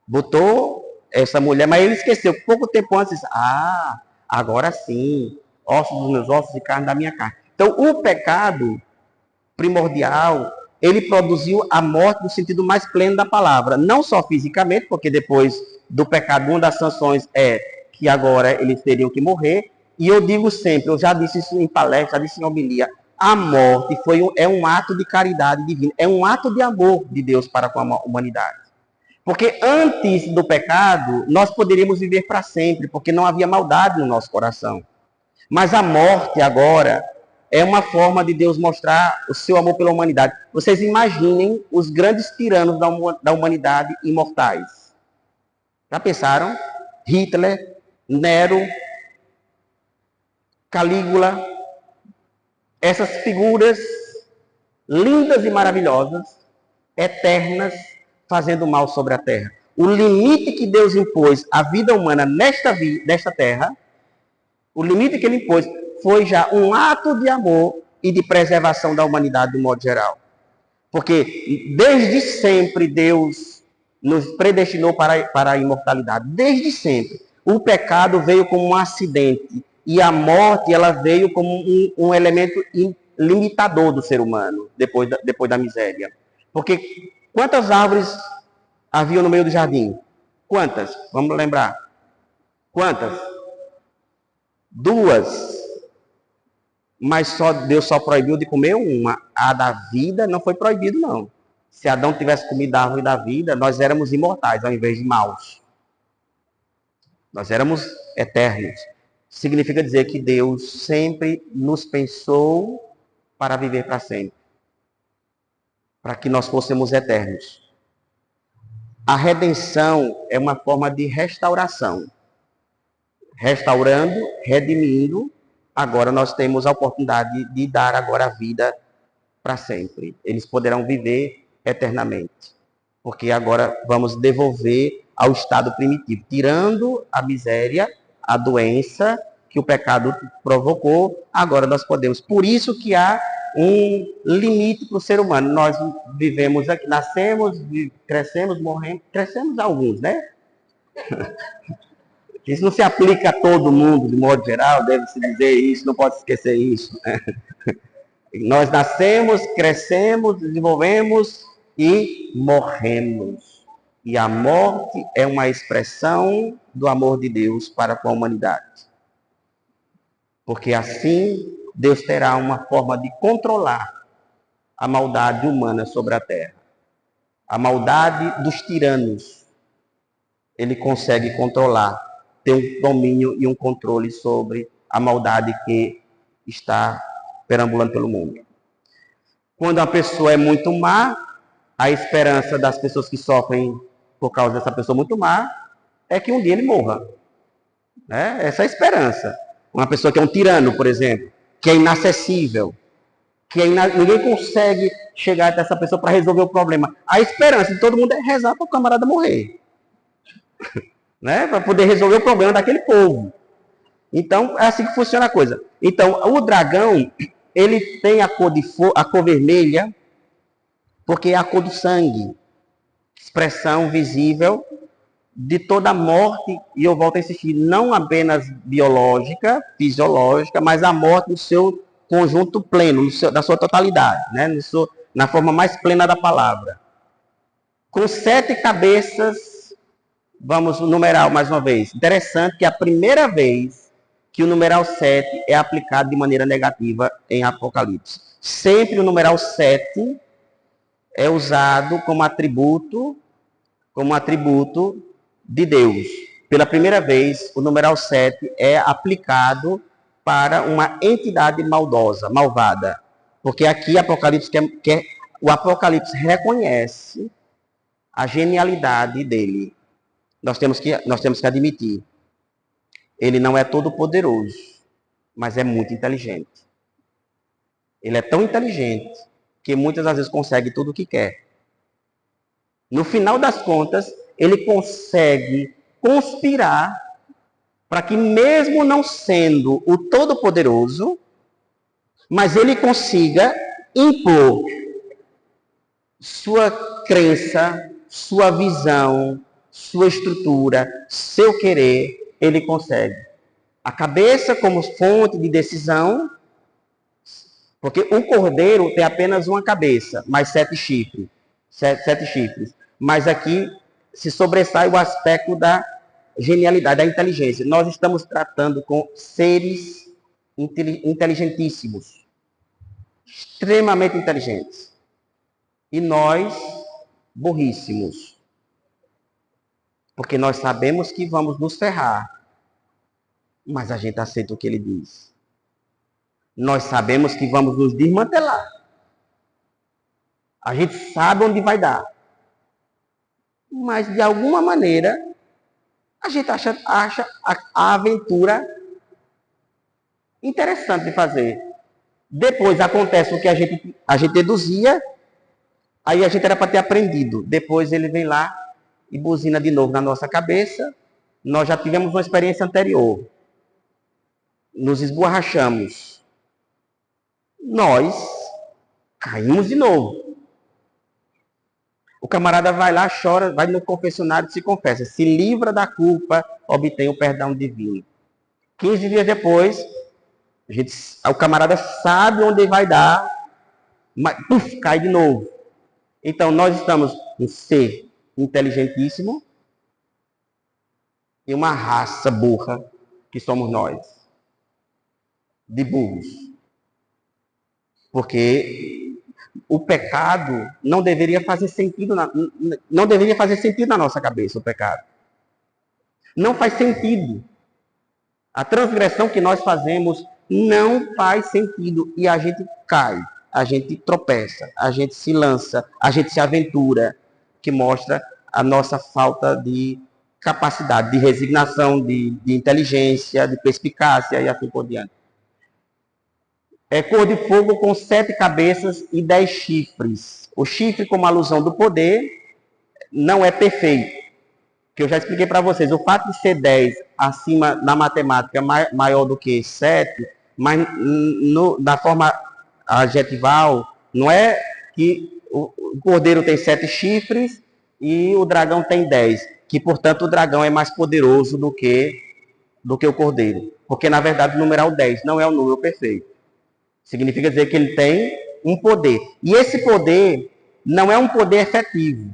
[SPEAKER 1] Botou essa mulher, mas ele esqueceu. Pouco tempo antes, agora sim, ossos dos meus ossos e carne da minha carne. Então, o pecado primordial, ele produziu a morte no sentido mais pleno da palavra. Não só fisicamente, porque depois do pecado, uma das sanções é que agora eles teriam que morrer. E eu digo sempre, eu já disse isso em palestra, já disse em homilia, a morte é um ato de caridade divina, é um ato de amor de Deus para com a humanidade. Porque antes do pecado, nós poderíamos viver para sempre, porque não havia maldade no nosso coração. Mas a morte agora é uma forma de Deus mostrar o seu amor pela humanidade. Vocês imaginem os grandes tiranos da humanidade imortais. Já pensaram? Hitler, Nero, Calígula, essas figuras lindas e maravilhosas, eternas, fazendo mal sobre a terra. O limite que Deus impôs à vida humana nesta terra, o limite que ele impôs foi já um ato de amor e de preservação da humanidade de modo geral. Porque desde sempre Deus nos predestinou para a imortalidade. Desde sempre. O pecado veio como um acidente. E a morte, ela veio como um elemento limitador do ser humano, depois da miséria. Porque quantas árvores haviam no meio do jardim? Quantas? Vamos lembrar. Quantas? 2. Mas Deus só proibiu de comer uma. A da vida não foi proibido, não. Se Adão tivesse comido a árvore da vida, nós éramos imortais, ao invés de maus. Nós éramos eternos. Significa dizer que Deus sempre nos pensou para viver para sempre. Para que nós fôssemos eternos. A redenção é uma forma de restauração. Restaurando, redimindo, agora nós temos a oportunidade de dar agora a vida para sempre. Eles poderão viver eternamente. Porque agora vamos devolver ao estado primitivo, tirando a miséria, a doença que o pecado provocou, agora nós podemos. Por isso que há um limite para o ser humano. Nós vivemos aqui, nascemos, crescemos, morremos, crescemos alguns, né? Isso não se aplica a todo mundo, de modo geral, deve-se dizer isso, não pode esquecer isso. Né? Nós nascemos, crescemos, desenvolvemos e morremos. E a morte é uma expressão do amor de Deus para com a humanidade. Porque assim Deus terá uma forma de controlar a maldade humana sobre a terra. A maldade dos tiranos. Ele consegue controlar, ter um domínio e um controle sobre a maldade que está perambulando pelo mundo. Quando a pessoa é muito má, a esperança das pessoas que sofrem por causa dessa pessoa muito má é que um dia ele morra. Essa é a esperança. Uma pessoa que é um tirano, por exemplo. que é inacessível, ninguém consegue chegar até essa pessoa para resolver o problema. A esperança de todo mundo é rezar para o camarada morrer, né? Para poder resolver o problema daquele povo. Então, é assim que funciona a coisa. Então, o dragão, ele tem a cor vermelha, porque é a cor do sangue, expressão visível de toda a morte, e eu volto a insistir, não apenas biológica, fisiológica, mas a morte no seu conjunto pleno, da sua totalidade, né? Na forma mais plena da palavra. Com 7 cabeças, vamos numerar mais uma vez. Interessante que é a primeira vez que o numeral 7 é aplicado de maneira negativa em Apocalipse. Sempre o numeral 7 é usado como atributo de Deus. Pela primeira vez, o numeral 7 é aplicado para uma entidade maldosa, malvada. Porque aqui o Apocalipse reconhece a genialidade dele. Nós temos que admitir. Ele não é todo poderoso, mas é muito inteligente. Ele é tão inteligente que muitas das vezes consegue tudo o que quer. No final das contas, ele consegue conspirar para que, mesmo não sendo o Todo-Poderoso, mas ele consiga impor sua crença, sua visão, sua estrutura, seu querer, ele consegue. A cabeça como fonte de decisão, porque o cordeiro tem apenas uma cabeça, mais 7 chifres. 7 chifres. Mas aqui se sobressai o aspecto da genialidade, da inteligência. Nós estamos tratando com seres inteligentíssimos, extremamente inteligentes. E nós, burríssimos. Porque nós sabemos que vamos nos ferrar, mas a gente aceita o que ele diz. Nós sabemos que vamos nos desmantelar. A gente sabe onde vai dar. Mas, de alguma maneira, a gente acha a aventura interessante de fazer. Depois acontece o que a gente deduzia, aí a gente era para ter aprendido. Depois ele vem lá e buzina de novo na nossa cabeça. Nós já tivemos uma experiência anterior. Nos esborrachamos. Nós caímos de novo. O camarada vai lá, chora, vai no confessionário e se confessa. Se livra da culpa, obtém o perdão divino. 15 dias depois, o camarada sabe onde vai dar, mas cai de novo. Então, nós estamos um ser inteligentíssimo e uma raça burra, que somos nós. De burros. Porque o pecado não deveria fazer sentido na nossa cabeça, o pecado. Não faz sentido. A transgressão que nós fazemos não faz sentido e a gente cai, a gente tropeça, a gente se lança, a gente se aventura, que mostra a nossa falta de capacidade, de resignação, de inteligência, de perspicácia e assim por diante. É cor de fogo com 7 cabeças e 10 chifres. O chifre, como alusão do poder, não é perfeito. Que eu já expliquei para vocês. O fato de ser 10 acima na matemática maior do que 7, mas da forma adjetival, não é que o cordeiro tem 7 chifres e o dragão tem 10. Que, portanto, o dragão é mais poderoso do que o cordeiro. Porque, na verdade, o numeral 10 não é o número perfeito. Significa dizer que ele tem um poder. E esse poder não é um poder efetivo.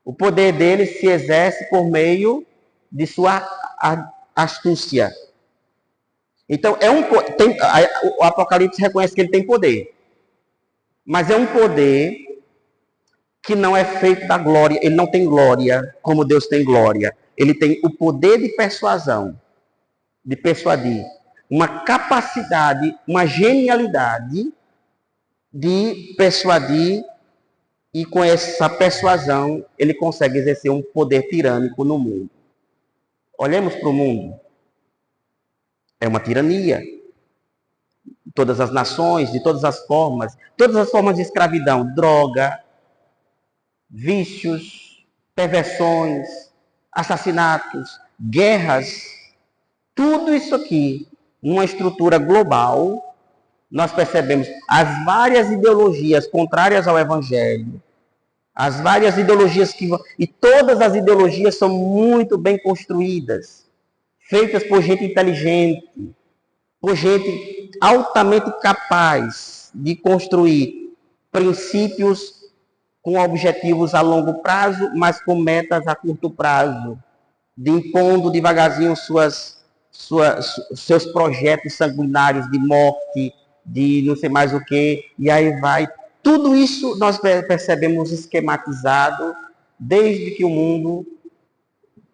[SPEAKER 1] O poder dele se exerce por meio de sua astúcia. Então, o Apocalipse reconhece que ele tem poder. Mas é um poder que não é feito da glória. Ele não tem glória como Deus tem glória. Ele tem o poder de persuasão, de persuadir. Uma capacidade, uma genialidade de persuadir, e com essa persuasão ele consegue exercer um poder tirânico no mundo. Olhemos para o mundo. É uma tirania. todas as nações, de todas as formas de escravidão, droga, vícios, perversões, assassinatos, guerras, tudo isso aqui, numa estrutura global, nós percebemos as várias ideologias contrárias ao Evangelho, as várias ideologias e todas as ideologias são muito bem construídas, feitas por gente inteligente, por gente altamente capaz de construir princípios com objetivos a longo prazo, mas com metas a curto prazo, de impondo devagarzinho seus projetos sanguinários de morte, de não sei mais o que, e aí vai. Tudo isso nós percebemos esquematizado desde que o mundo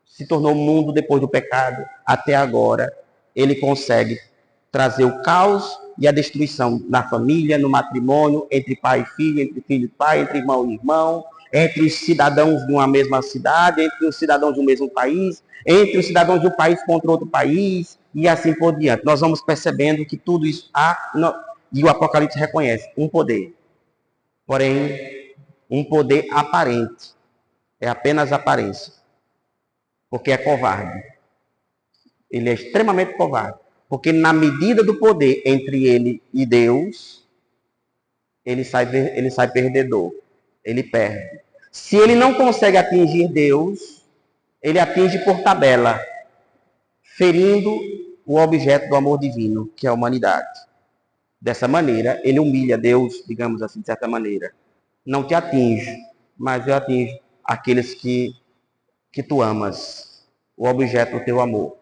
[SPEAKER 1] se tornou mundo depois do pecado até agora. Ele consegue trazer o caos e a destruição na família, no matrimônio, entre pai e filho, entre filho e pai, entre irmão e irmão, entre os cidadãos de uma mesma cidade, entre os cidadãos do mesmo país, entre os cidadãos de um país contra outro país, e assim por diante. Nós vamos percebendo que tudo isso e o Apocalipse reconhece um poder, porém, um poder aparente, é apenas aparência, porque é covarde. Ele é extremamente covarde. Porque na medida do poder entre ele e Deus, ele sai perdedor. Ele perde. Se ele não consegue atingir Deus, ele atinge por tabela, ferindo o objeto do amor divino, que é a humanidade. Dessa maneira, ele humilha Deus, digamos assim, de certa maneira. Não te atinge, mas eu atinjo aqueles que tu amas, o objeto do teu amor.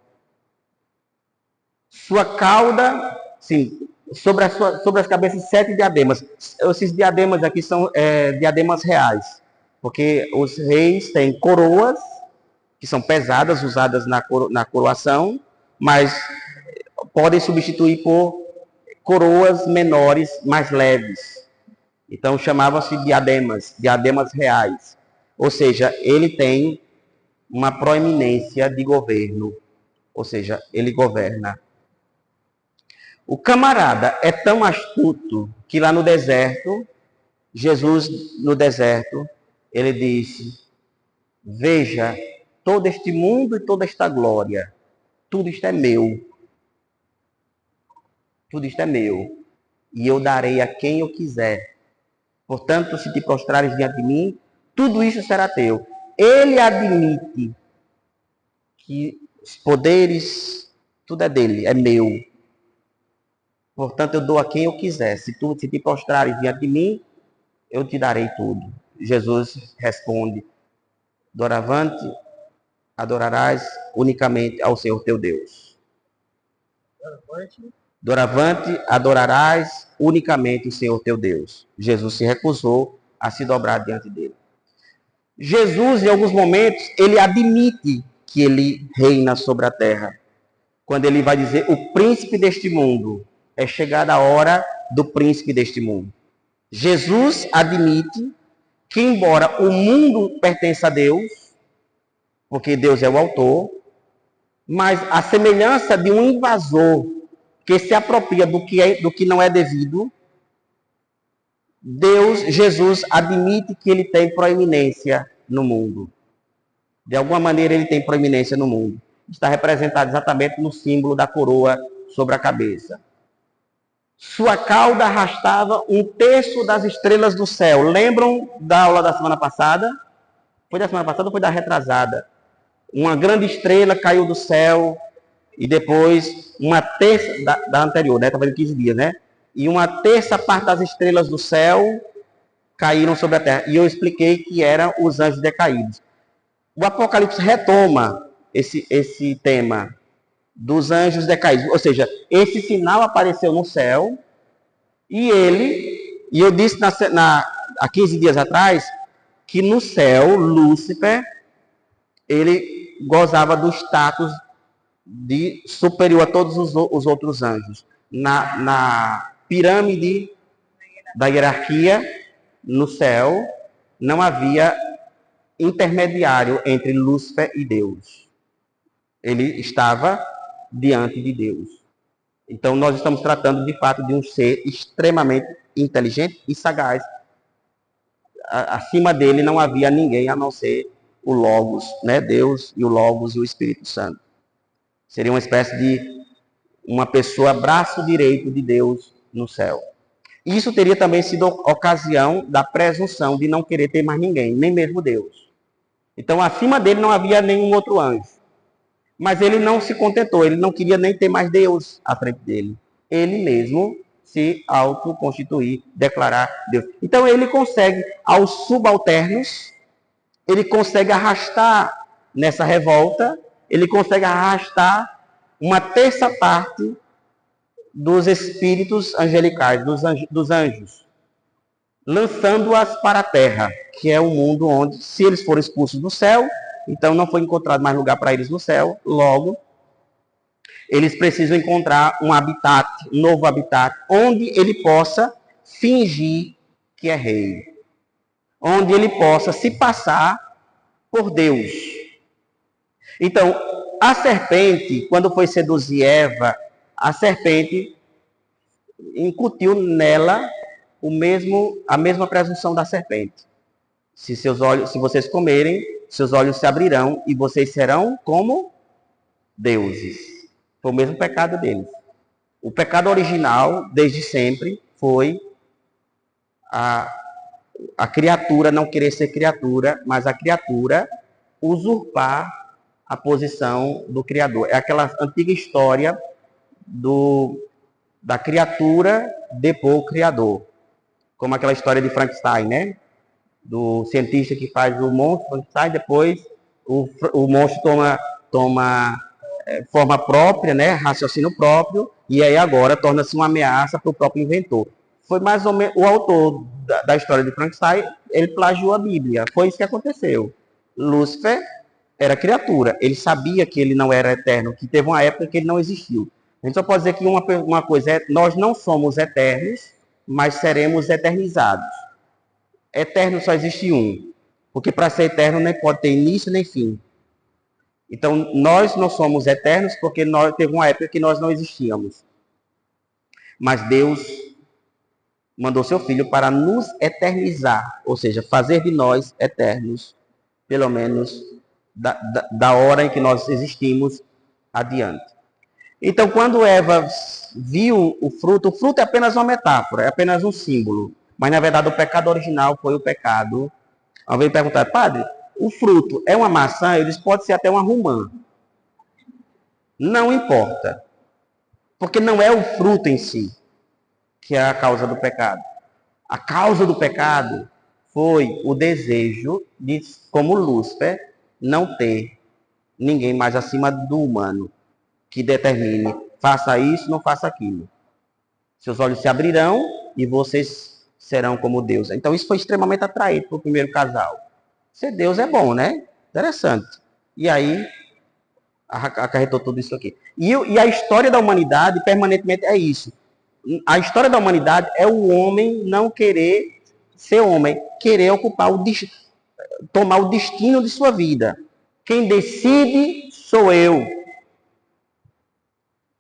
[SPEAKER 1] Sua cauda, sim, sobre as cabeças 7 diademas. Esses diademas aqui são diademas reais, porque os reis têm coroas, que são pesadas, usadas na coroação, mas podem substituir por coroas menores, mais leves. Então chamavam-se diademas reais. Ou seja, ele tem uma proeminência de governo, ou seja, ele governa. O camarada é tão astuto que lá no deserto, Jesus no deserto, ele disse: veja, todo este mundo e toda esta glória, tudo isto é meu. Tudo isto é meu. E eu darei a quem eu quiser. Portanto, se te prostrares diante de mim, tudo isso será teu. Ele admite que os poderes, tudo é dele, é meu. Portanto, eu dou a quem eu quiser. Se te prostrares diante de mim, eu te darei tudo. Jesus responde: doravante adorarás unicamente ao Senhor teu Deus. Doravante adorarás unicamente o Senhor teu Deus. Jesus se recusou a se dobrar diante dele. Jesus, em alguns momentos, ele admite que ele reina sobre a terra. Quando ele vai dizer: o príncipe deste mundo, é chegada a hora do príncipe deste mundo. Jesus admite que, embora o mundo pertença a Deus, porque Deus é o autor, mas a semelhança de um invasor que se apropria do que não é devido, Jesus admite que ele tem proeminência no mundo. De alguma maneira ele tem proeminência no mundo. Está representado exatamente no símbolo da coroa sobre a cabeça. Sua cauda arrastava 1/3 das estrelas do céu. Lembram da aula da semana passada? Foi da semana passada ou foi da retrasada? Uma grande estrela caiu do céu e depois uma terça da anterior, né? Estava fazendo 15 dias, né? E uma terça parte das estrelas do céu caíram sobre a terra. E eu expliquei que eram os anjos decaídos. O Apocalipse retoma esse tema dos anjos decaídos. Ou seja, esse sinal apareceu no céu e eu disse há 15 dias atrás que no céu, Lúcifer, ele gozava do status de superior a todos os outros anjos. Na pirâmide da hierarquia, no céu, não havia intermediário entre Lúcifer e Deus. Ele estava diante de Deus. Então, nós estamos tratando, de fato, de um ser extremamente inteligente e sagaz. Acima dele não havia ninguém a não ser o Logos, né? Deus e o Logos e o Espírito Santo. Seria uma espécie de uma pessoa braço direito de Deus no céu. Isso teria também sido ocasião da presunção de não querer ter mais ninguém, nem mesmo Deus. Então, acima dele não havia nenhum outro anjo. Mas ele não se contentou, ele não queria nem ter mais Deus à frente dele. Ele mesmo se autoconstituir, declarar Deus. Então, ele consegue, aos subalternos, ele consegue arrastar nessa revolta, ele consegue arrastar uma terça parte dos espíritos angelicais, dos anjos, lançando-as para a terra, que é o mundo onde, se eles forem expulsos do céu, então não foi encontrado mais lugar para eles no céu, logo, eles precisam encontrar um habitat, um novo habitat, onde ele possa fingir que é rei, onde ele possa se passar por Deus. Então, a serpente, quando foi seduzir Eva, a serpente incutiu nela a mesma presunção da serpente. Se vocês comerem, seus olhos se abrirão e vocês serão como deuses. Foi o mesmo pecado deles. O pecado original, desde sempre, foi a criatura não querer ser criatura, mas a criatura usurpar a posição do Criador. É aquela antiga história da criatura depor o Criador. Como aquela história de Frankenstein, né? Do cientista que faz o monstro Frankenstein, depois o monstro toma forma própria, né? Raciocínio próprio, e aí agora torna-se uma ameaça para o próprio inventor. Foi mais ou menos o autor da história de Frankenstein, ele plagiou a Bíblia. Foi isso que aconteceu. Lúcifer era criatura. Ele sabia que ele não era eterno, que teve uma época que ele não existiu. A gente só pode dizer que uma coisa é, nós não somos eternos, mas seremos eternizados. Eterno só existe um. Porque para ser eterno nem pode ter início nem fim. Então, nós não somos eternos porque teve uma época que nós não existíamos. Mas Deus mandou seu Filho para nos eternizar, ou seja, fazer de nós eternos, pelo menos da hora em que nós existimos adiante. Então, quando Eva viu o fruto é apenas uma metáfora, é apenas um símbolo. Mas, na verdade, o pecado original foi o pecado. Alguém perguntar, padre, o fruto é uma maçã? Eu disse, pode ser até uma romã. Não importa. Porque não é o fruto em si que é a causa do pecado. A causa do pecado foi o desejo de, como Lúcifer, não ter ninguém mais acima do humano que determine, faça isso, não faça aquilo. Seus olhos se abrirão e vocês serão como Deus. Então isso foi extremamente atraente para o primeiro casal. Ser Deus é bom, né? Interessante. E aí acarretou tudo isso aqui. E a história da humanidade permanentemente é isso. A história da humanidade é o homem não querer ser homem, querer tomar o destino de sua vida. Quem decide sou eu.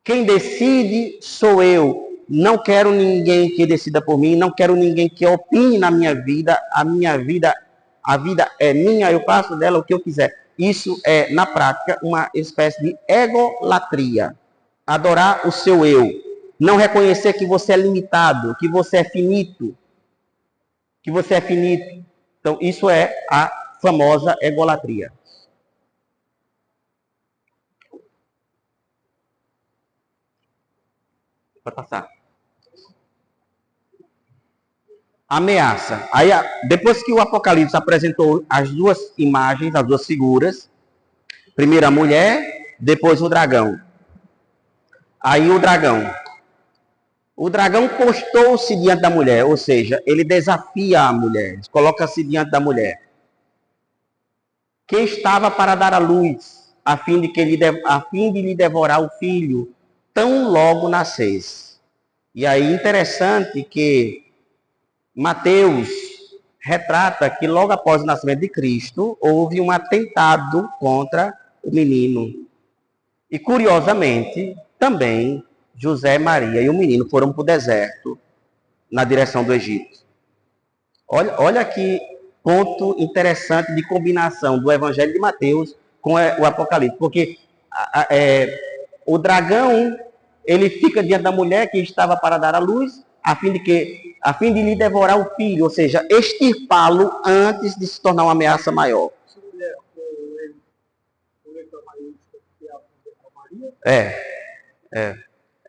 [SPEAKER 1] Quem decide sou eu. Não quero ninguém que decida por mim, não quero ninguém que opine na minha vida. A vida é minha, eu faço dela o que eu quiser. Isso é, na prática, uma espécie de egolatria. Adorar o seu eu. Não reconhecer que você é limitado, que você é finito. Que você é finito. Então, isso é a famosa egolatria. Pode passar. Ameaça. Aí, depois que o Apocalipse apresentou as duas imagens, as duas figuras, primeiro a mulher, depois o dragão. Aí o dragão postou-se diante da mulher, ou seja, ele desafia a mulher, coloca-se diante da mulher, que estava para dar à luz, a fim de lhe devorar o filho, tão logo nascesse. E aí, interessante que Mateus retrata que logo após o nascimento de Cristo, houve um atentado contra o menino. E, curiosamente, também José e Maria e o menino foram para o deserto, na direção do Egito. Olha que ponto interessante de combinação do Evangelho de Mateus com o Apocalipse. Porque o dragão, ele fica diante da mulher que estava para dar à luz, a fim de lhe devorar o filho, ou seja, extirpá-lo antes de se tornar uma ameaça maior. É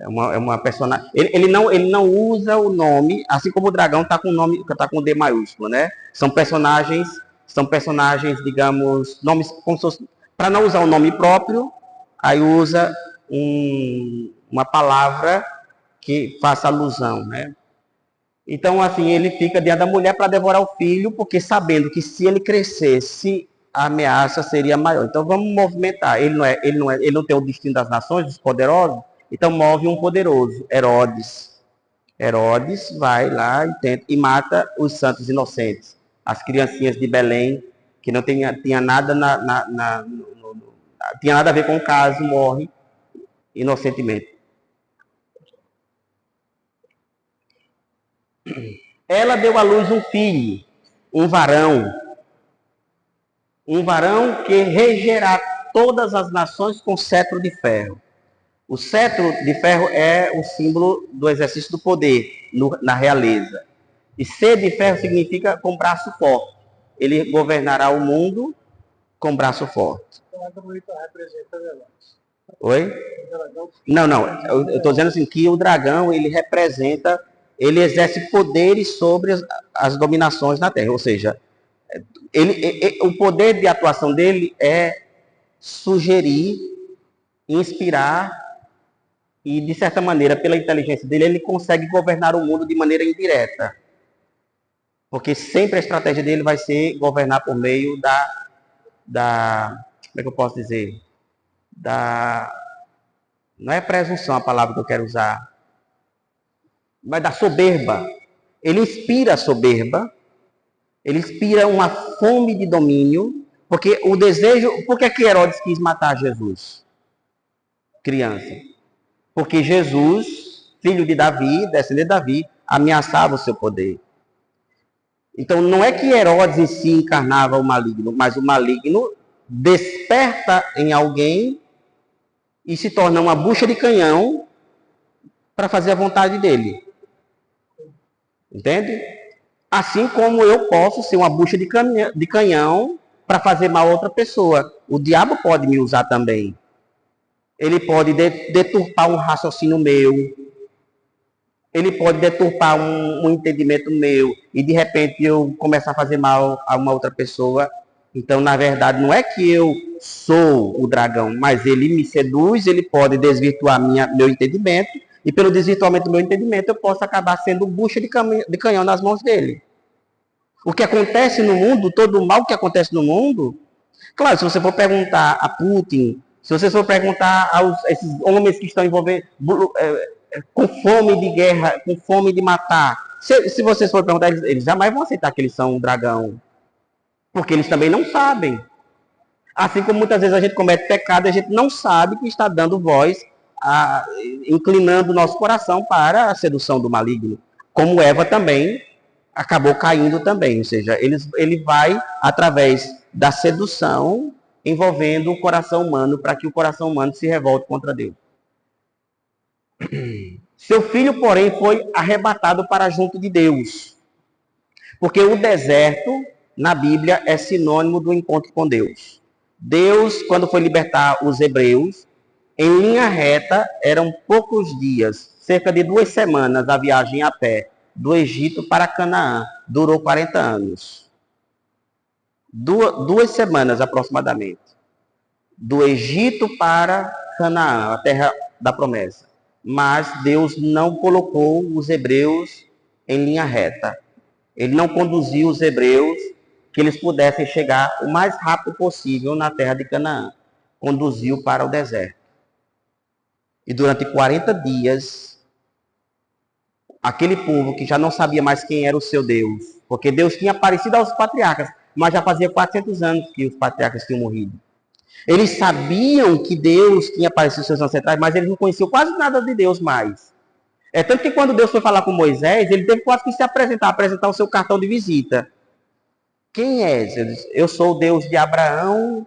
[SPEAKER 1] uma personagem. Ele não usa o nome, assim como o dragão está com o nome, está com D maiúsculo, né? São personagens, digamos, nomes como se fosse, para não usar o nome próprio, aí usa uma palavra que faça alusão, né? Então, assim, ele fica diante da mulher para devorar o filho, porque sabendo que se ele crescesse, a ameaça seria maior. Então, vamos movimentar. Ele não tem o destino das nações, dos poderosos, então move um poderoso, Herodes. Herodes vai lá e mata os santos inocentes, as criancinhas de Belém, que não tinha nada tinha nada a ver com o caso, morre inocentemente. Ela deu à luz um filho, um varão que regerá todas as nações com cetro de ferro. O cetro de ferro é o símbolo do exercício do poder na realeza. E ser de ferro significa com braço forte. Ele governará o mundo com braço forte. Oi? Não. Eu estou dizendo assim que o dragão, ele exerce poderes sobre as dominações na Terra. Ou seja, o poder de atuação dele é sugerir, inspirar e, de certa maneira, pela inteligência dele, ele consegue governar o mundo de maneira indireta. Porque sempre a estratégia dele vai ser governar por meio como é que eu posso dizer? Não é presunção a palavra que eu quero usar, mas da soberba. Ele inspira a soberba, ele inspira uma fome de domínio, porque o desejo... Por que Herodes quis matar Jesus? Criança. Porque Jesus, filho de Davi, descendente de Davi, ameaçava o seu poder. Então, não é que Herodes em si encarnava o maligno, mas o maligno desperta em alguém e se torna uma bucha de canhão para fazer a vontade dele. Entende? Assim como eu posso ser uma bucha de canhão para fazer mal a outra pessoa. O diabo pode me usar também. Ele pode deturpar um raciocínio meu. Ele pode deturpar um entendimento meu. E de repente eu começar a fazer mal a uma outra pessoa. Então, na verdade, não é que eu sou o dragão, mas ele me seduz, ele pode desvirtuar meu entendimento. E pelo desvirtuamento do meu entendimento, eu posso acabar sendo bucha de canhão nas mãos dele. O que acontece no mundo, todo o mal que acontece no mundo, claro, se você for perguntar a Putin, se você for perguntar a esses homens que estão envolvidos com fome de guerra, com fome de matar, se vocês for perguntar, eles jamais vão aceitar que eles são um dragão. Porque eles também não sabem. Assim como muitas vezes a gente comete pecado e a gente não sabe que está dando voz, inclinando o nosso coração para a sedução do maligno. Como Eva também acabou caindo também. Ou seja, ele vai através da sedução envolvendo o coração humano para que o coração humano se revolte contra Deus. Seu filho, porém, foi arrebatado para junto de Deus. Porque o deserto, na Bíblia, é sinônimo do encontro com Deus. Deus, quando foi libertar os hebreus, em linha reta, eram poucos dias, cerca de 2 semanas, a viagem a pé, do Egito para Canaã. Durou 40 anos. 2 semanas, aproximadamente. Do Egito para Canaã, a terra da promessa. Mas Deus não colocou os hebreus em linha reta. Ele não conduziu os hebreus que eles pudessem chegar o mais rápido possível na terra de Canaã. Conduziu para o deserto. E durante 40 dias, aquele povo que já não sabia mais quem era o seu Deus, porque Deus tinha aparecido aos patriarcas, mas já fazia 400 anos que os patriarcas tinham morrido. Eles sabiam que Deus tinha aparecido aos seus ancestrais, mas eles não conheciam quase nada de Deus mais. É tanto que quando Deus foi falar com Moisés, ele teve quase que se apresentar o seu cartão de visita. Quem és? Ele disse, eu sou o Deus de Abraão,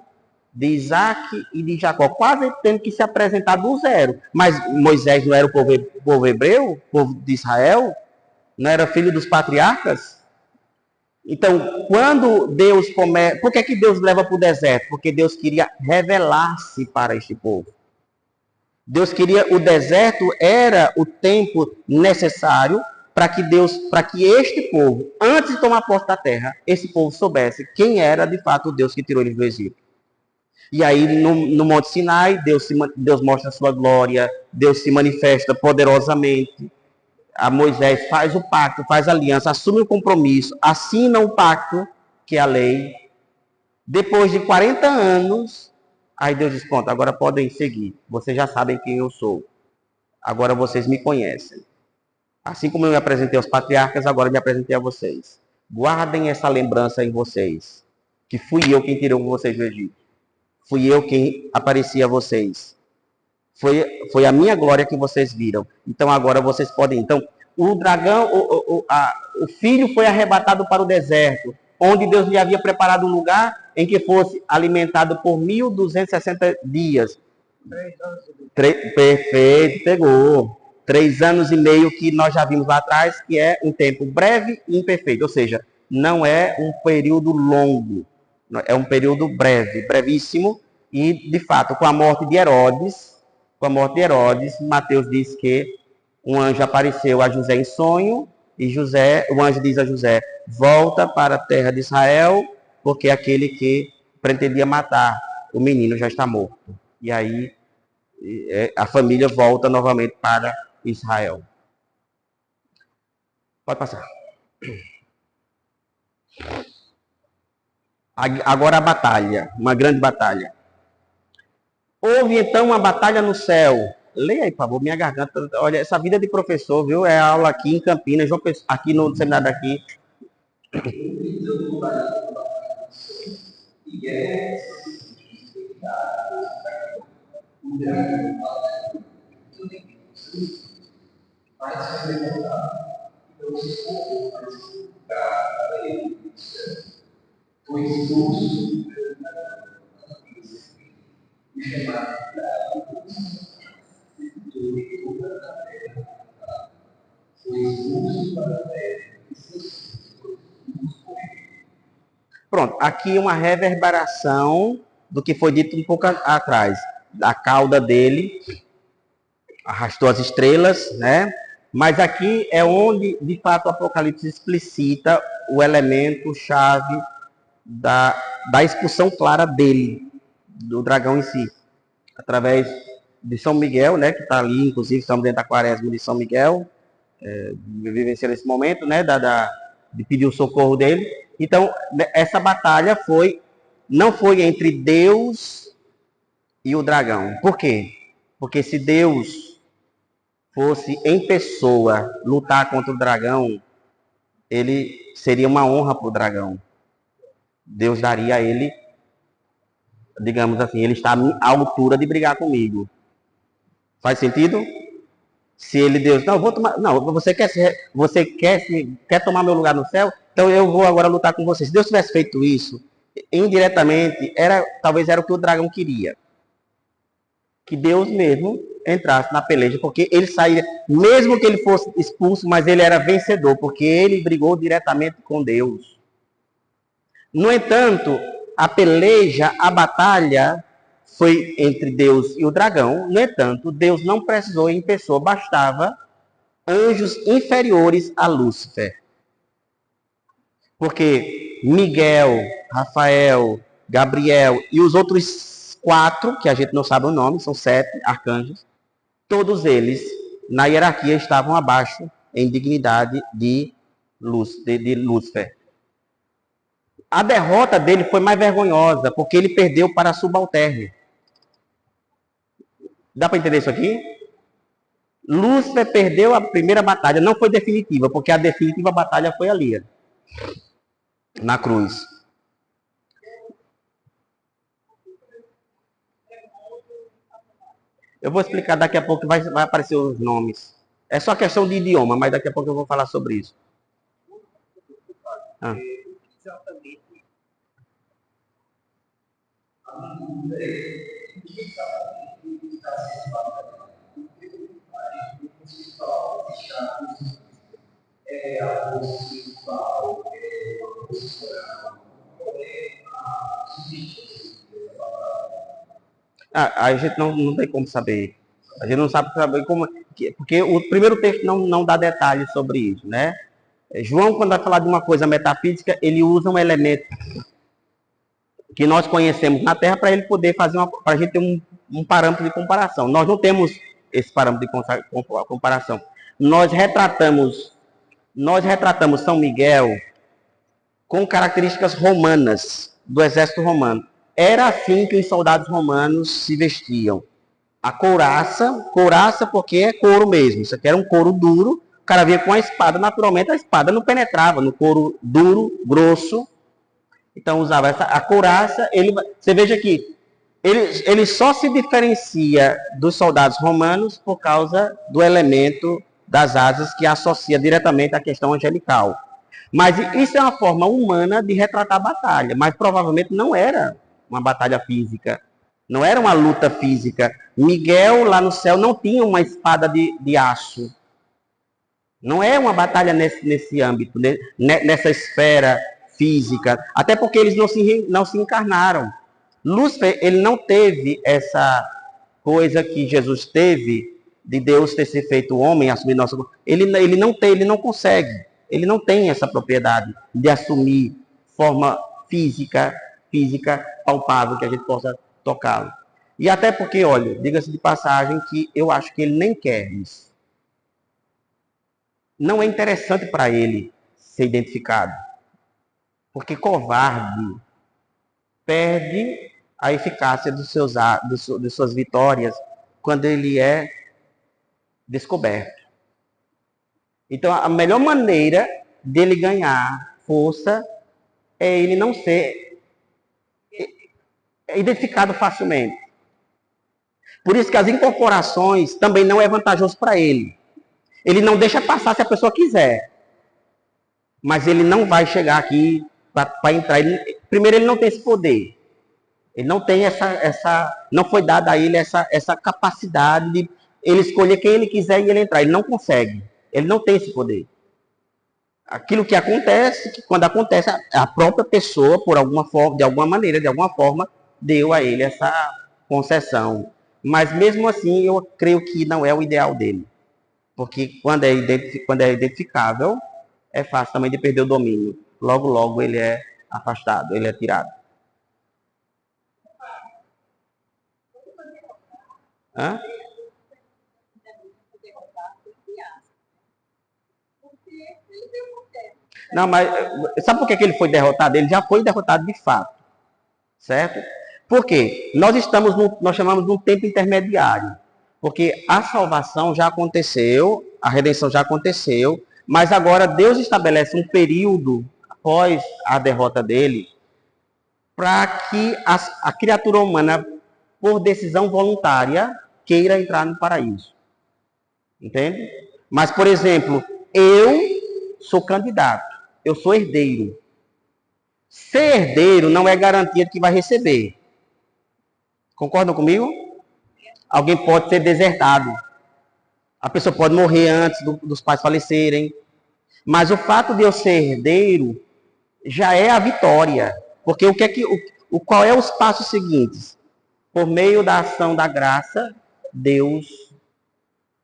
[SPEAKER 1] de Isaac e de Jacó. Quase tendo que se apresentar do zero. Mas Moisés não era o povo hebreu, o povo de Israel? Não era filho dos patriarcas? Então, quando Deus começa... Por que Deus leva para o deserto? Porque Deus queria revelar-se para este povo. Deus queria... O deserto era o tempo necessário para que este povo, antes de tomar posse da terra, esse povo soubesse quem era de fato o Deus que tirou eles do Egito. E aí, no Monte Sinai, Deus mostra a sua glória, Deus se manifesta poderosamente. A Moisés faz o pacto, faz a aliança, assume o compromisso, assina o pacto, que é a lei. Depois de 40 anos, aí Deus diz, pronto, agora podem seguir. Vocês já sabem quem eu sou. Agora vocês me conhecem. Assim como eu me apresentei aos patriarcas, agora eu me apresentei a vocês. Guardem essa lembrança em vocês, que fui eu quem tirou vocês do Egito. Fui eu quem apareci a vocês. Foi a minha glória que vocês viram. Então agora vocês podem. Então, o dragão, o filho foi arrebatado para o deserto, onde Deus lhe havia preparado um lugar em que fosse alimentado por 1260 dias.
[SPEAKER 2] 3 anos.
[SPEAKER 1] Perfeito, pegou. 3 anos e meio que nós já vimos lá atrás, que é um tempo breve e imperfeito. Ou seja, não é um período longo. É um período breve, brevíssimo. E, de fato, com a morte de Herodes, Mateus diz que um anjo apareceu a José em sonho, e o anjo diz a José, volta para a terra de Israel, porque aquele que pretendia matar o menino já está morto. E aí a família volta novamente para Israel. Pode passar. Agora a batalha, uma grande batalha. Houve então uma batalha no céu. Leia aí, por favor, minha garganta. Olha, essa vida de professor, viu? É aula aqui em Campinas, aqui no seminário daqui. Pronto, aqui uma reverberação do que foi dito um pouco atrás. A cauda dele arrastou as estrelas, né? Mas aqui é onde, de fato, o Apocalipse explicita o elemento chave da expulsão clara dele, do dragão em si, através de São Miguel, né? Que está ali, inclusive, estamos dentro da quaresma de São Miguel, vivenciando esse momento, né? De pedir o socorro dele. Então, essa batalha não foi entre Deus e o dragão. Por quê? Porque se Deus fosse em pessoa lutar contra o dragão, ele seria uma honra para o dragão. Deus daria a ele, digamos assim, ele está à altura de brigar comigo. Faz sentido? Se ele, Deus, não, vou tomar, não, você quer tomar meu lugar no céu? Então eu vou agora lutar com você. Se Deus tivesse feito isso, indiretamente, talvez era o que o dragão queria. Que Deus mesmo entrasse na peleja, porque ele sairia, mesmo que ele fosse expulso, mas ele era vencedor, porque ele brigou diretamente com Deus. No entanto, a peleja, a batalha, foi entre Deus e o dragão. No entanto, Deus não precisou em pessoa, bastava anjos inferiores a Lúcifer. Porque Miguel, Rafael, Gabriel e os outros 4, que a gente não sabe o nome, são 7 arcanjos, todos eles, na hierarquia, estavam abaixo em dignidade de Lúcifer. A derrota dele foi mais vergonhosa, porque ele perdeu para a subalterne. Dá para entender isso aqui? Lúcifer perdeu a primeira batalha, não foi definitiva, porque a definitiva batalha foi ali, na cruz. Eu vou explicar daqui a pouco, vai aparecer os nomes. É só questão de idioma, mas daqui a pouco eu vou falar sobre isso. Ah.
[SPEAKER 2] Exatamente.
[SPEAKER 1] A gente não tem como saber. A gente não sabe saber como. Porque o primeiro texto não dá detalhes sobre isso, né? João, quando vai falar de uma coisa metafísica, ele usa um elemento que nós conhecemos na Terra para ele poder fazer para a gente ter um parâmetro de comparação. Nós não temos esse parâmetro de comparação. Nós retratamos São Miguel com características romanas, do exército romano. Era assim que os soldados romanos se vestiam. A couraça porque é couro mesmo. Isso aqui era um couro duro. O cara vinha com a espada, naturalmente a espada não penetrava no couro duro, grosso. Então usava a couraça. Você veja aqui, ele só se diferencia dos soldados romanos por causa do elemento das asas que associa diretamente à questão angelical. Mas isso é uma forma humana de retratar a batalha, mas provavelmente não era uma batalha física, não era uma luta física. Miguel lá no céu não tinha uma espada de aço. Não é uma batalha nesse âmbito, nessa esfera física, até porque eles não se encarnaram. Lúcifer, ele não teve essa coisa que Jesus teve, de Deus ter se feito homem, assumir nossa... Ele não consegue. Ele não tem essa propriedade de assumir forma física palpável, que a gente possa tocá-lo. E até porque, olha, diga-se de passagem que eu acho que ele nem quer isso. Não é interessante para ele ser identificado. Porque covarde perde a eficácia de suas vitórias quando ele é descoberto. Então, a melhor maneira dele ganhar força é ele não ser identificado facilmente. Por isso que as incorporações também não é vantajoso para ele. Ele não deixa passar se a pessoa quiser. Mas ele não vai chegar aqui para entrar. Primeiro, ele não tem esse poder. Ele não tem não foi dada a ele essa capacidade de ele escolher quem ele quiser e ele entrar. Ele não consegue. Ele não tem esse poder. Aquilo que acontece, que quando acontece, a própria pessoa, por alguma forma, de alguma forma, deu a ele essa concessão. Mas mesmo assim, eu creio que não é o ideal dele. Porque quando é identificável, é fácil também de perder o domínio. Logo, logo ele é afastado, ele é tirado. Hã? Não, mas sabe por que ele foi derrotado? Ele já foi derrotado de fato, certo? Por quê? Nós chamamos de um tempo intermediário, porque a salvação já aconteceu, a redenção já aconteceu, mas agora Deus estabelece um período após a derrota dele para que a criatura humana, por decisão voluntária, queira entrar no paraíso. Entende? Mas, por exemplo, eu sou candidato, eu sou herdeiro. Ser herdeiro não é garantia de que vai receber. Concordam comigo? Alguém pode ser desertado. A pessoa pode morrer antes dos pais falecerem. Mas o fato de eu ser herdeiro já é a vitória. Porque qual é os passos seguintes? Por meio da ação da graça, Deus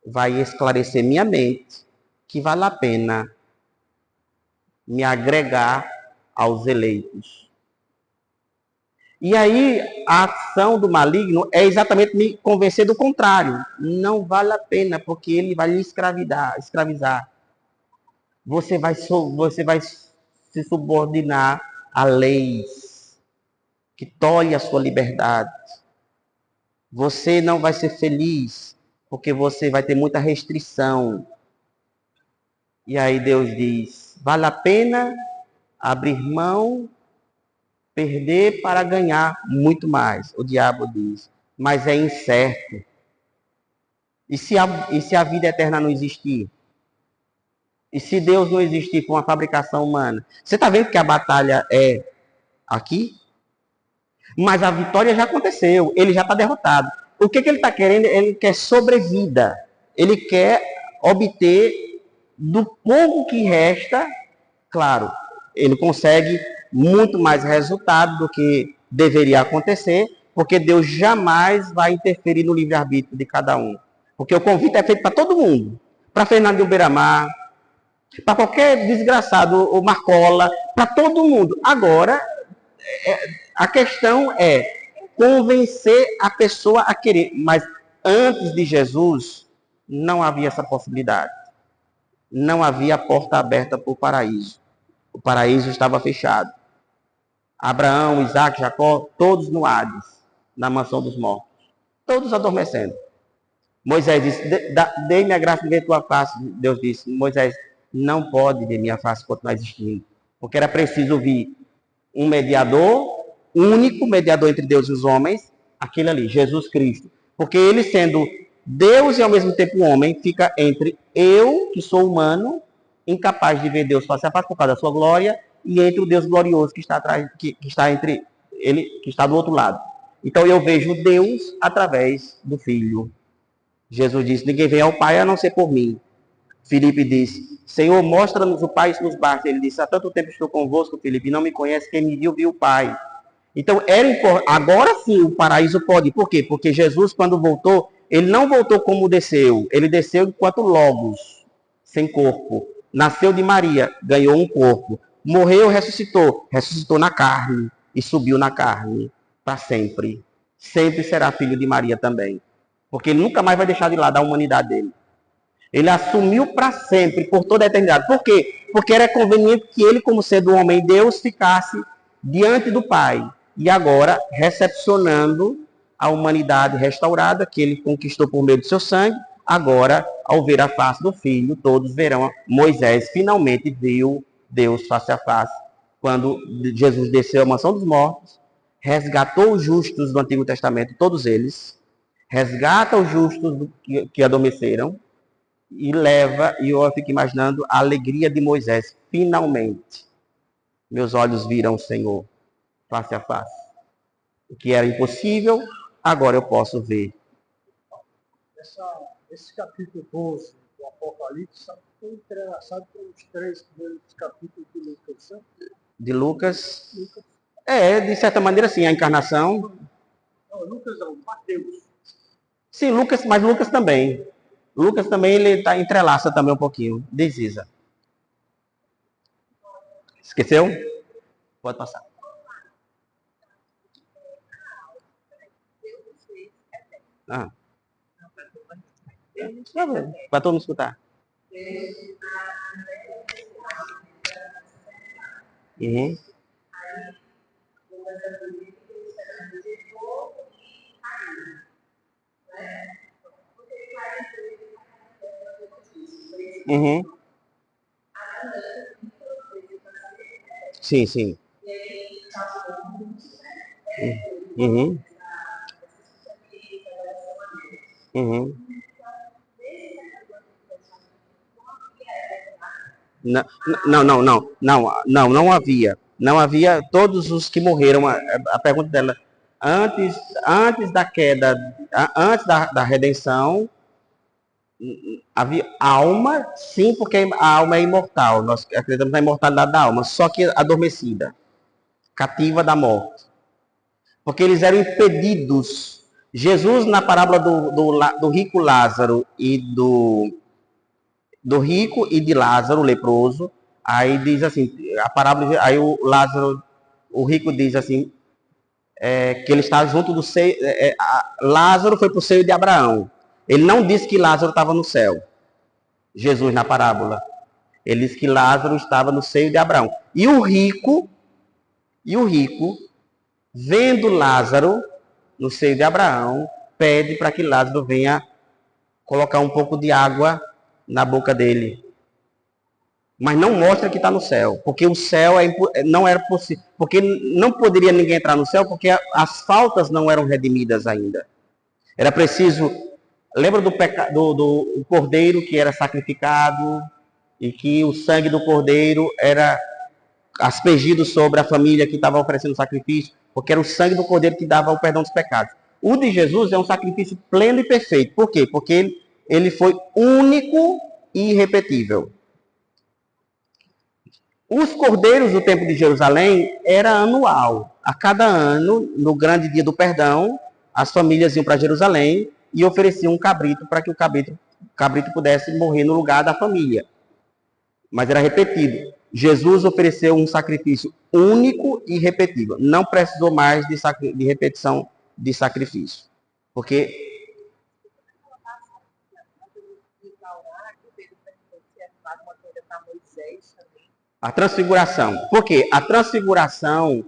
[SPEAKER 1] vai esclarecer minha mente que vale a pena me agregar aos eleitos. E aí, a ação do maligno é exatamente me convencer do contrário. Não vale a pena, porque ele vai lhe escravizar. Você vai se subordinar a leis que tolhem a sua liberdade. Você não vai ser feliz, porque você vai ter muita restrição. E aí Deus diz, vale a pena abrir mão, perder para ganhar muito mais. O diabo diz, mas é incerto. E se a vida eterna não existir? E se Deus não existir por uma fabricação humana? Você está vendo que a batalha é aqui? Mas a vitória já aconteceu, ele já está derrotado. O que ele está querendo? Ele quer sobrevida. Ele quer obter do pouco que resta, claro, ele consegue muito mais resultado do que deveria acontecer, porque Deus jamais vai interferir no livre-arbítrio de cada um. Porque o convite é feito para todo mundo. Para Fernando de Uberamar, para qualquer desgraçado, o Marcola, para todo mundo. Agora, a questão é convencer a pessoa a querer. Mas antes de Jesus, não havia essa possibilidade. Não havia porta aberta para o paraíso. O paraíso estava fechado. Abraão, Isaac, Jacó, todos no Hades, na mansão dos mortos. Todos adormecendo. Moisés disse, dê-me a graça de ver tua face. Deus disse, Moisés, não pode ver minha face continuar existindo. Porque era preciso vir um mediador, único mediador entre Deus e os homens, aquele ali, Jesus Cristo. Porque ele sendo Deus e ao mesmo tempo homem, fica entre eu, que sou humano, incapaz de ver Deus face a face por causa da sua glória, e entre o Deus glorioso que está atrás, que está entre ele, que está do outro lado. Então eu vejo Deus através do Filho. Jesus disse, ninguém vem ao Pai a não ser por mim. Filipe disse, Senhor, mostra-nos o Pai, isso nos basta. Ele disse, há tanto tempo estou convosco, Filipe, não me conhece, quem me viu, viu o Pai. Então, agora sim o paraíso pode. Por quê? Porque Jesus, quando voltou, ele não voltou como desceu. Ele desceu enquanto Logos, sem corpo. Nasceu de Maria, ganhou um corpo. Morreu, ressuscitou. Ressuscitou na carne e subiu na carne para sempre. Sempre será filho de Maria também. Porque ele nunca mais vai deixar de lado a humanidade dele. Ele assumiu para sempre, por toda a eternidade. Por quê? Porque era conveniente que ele, como sendo um homem Deus, ficasse diante do Pai. E agora, recepcionando a humanidade restaurada, que ele conquistou por meio do seu sangue, agora, ao ver a face do Filho, todos verão. Moisés finalmente viu Deus face a face. Quando Jesus desceu à mansão dos mortos, resgatou os justos do Antigo Testamento, todos eles, resgata os justos que adormeceram, e leva, e eu fico imaginando a alegria de Moisés. Finalmente, meus olhos viram o Senhor face a face. O que era impossível, agora eu posso ver.
[SPEAKER 2] Esse capítulo 12 do Apocalipse foi entrelaçado com os 3 primeiros capítulos de Lucas. Né?
[SPEAKER 1] De Lucas? De certa maneira, sim, a encarnação.
[SPEAKER 2] Não, Lucas não, Mateus.
[SPEAKER 1] Sim, Lucas, mas Lucas também. Lucas também, ele entrelaça também um pouquinho. Diz Isa. Esqueceu? Pode passar. Para todo mundo escutar. Uhum. Uhum. Sim, sim. Uhum. Uhum. Não havia. Não havia todos os que morreram. A pergunta dela, antes da queda, antes da redenção, havia alma, sim, porque a alma é imortal. Nós acreditamos na imortalidade da alma, só que adormecida, cativa da morte. Porque eles eram impedidos. Jesus, na parábola do rico Lázaro e do rico e de Lázaro, o leproso, aí diz assim, a parábola, aí o rico diz assim, que ele está junto do seio, Lázaro foi para o seio de Abraão. Ele não disse que Lázaro estava no céu. Jesus, na parábola. Ele disse que Lázaro estava no seio de Abraão. E o rico, vendo Lázaro no seio de Abraão, pede para que Lázaro venha colocar um pouco de água na boca dele. Mas não mostra que está no céu, porque o céu não era possível, porque não poderia ninguém entrar no céu, porque as faltas não eram redimidas ainda. Era preciso Lembra do cordeiro que era sacrificado e que o sangue do cordeiro era aspergido sobre a família que estava oferecendo o sacrifício, porque era o sangue do cordeiro que dava o perdão dos pecados. O de Jesus é um sacrifício pleno e perfeito. Por quê? Porque ele foi único e irrepetível. Os cordeiros do Templo de Jerusalém era anual. A cada ano, no grande dia do perdão, as famílias iam para Jerusalém e ofereciam um cabrito para que o cabrito pudesse morrer no lugar da família. Mas era repetido. Jesus ofereceu um sacrifício único e repetível. Não precisou mais de repetição de sacrifício. Porque a transfiguração. Por quê? A transfiguração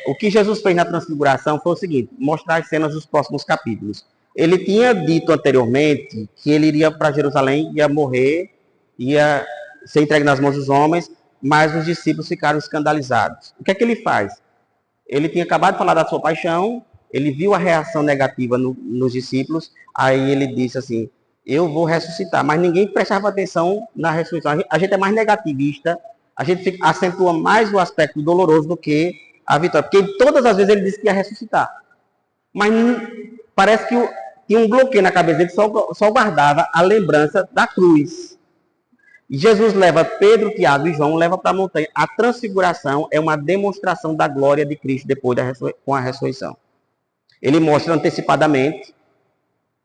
[SPEAKER 1] o que Jesus fez na transfiguração foi o seguinte: mostrar as cenas dos próximos capítulos. Ele tinha dito anteriormente que ele iria para Jerusalém, ia morrer, ia ser entregue nas mãos dos homens, mas os discípulos ficaram escandalizados. O que é que ele faz? Ele tinha acabado de falar da sua paixão, ele viu a reação negativa nos discípulos, aí ele disse assim: eu vou ressuscitar. Mas ninguém prestava atenção na ressurreição. A gente é mais negativista, a gente acentua mais o aspecto doloroso do que a vitória. Porque todas as vezes ele disse que ia ressuscitar. Mas parece que tinha um bloqueio na cabeça dele, só guardava a lembrança da cruz. E Jesus leva Pedro, Tiago e João, leva para a montanha. A transfiguração é uma demonstração da glória de Cristo depois com a ressurreição. Ele mostra antecipadamente,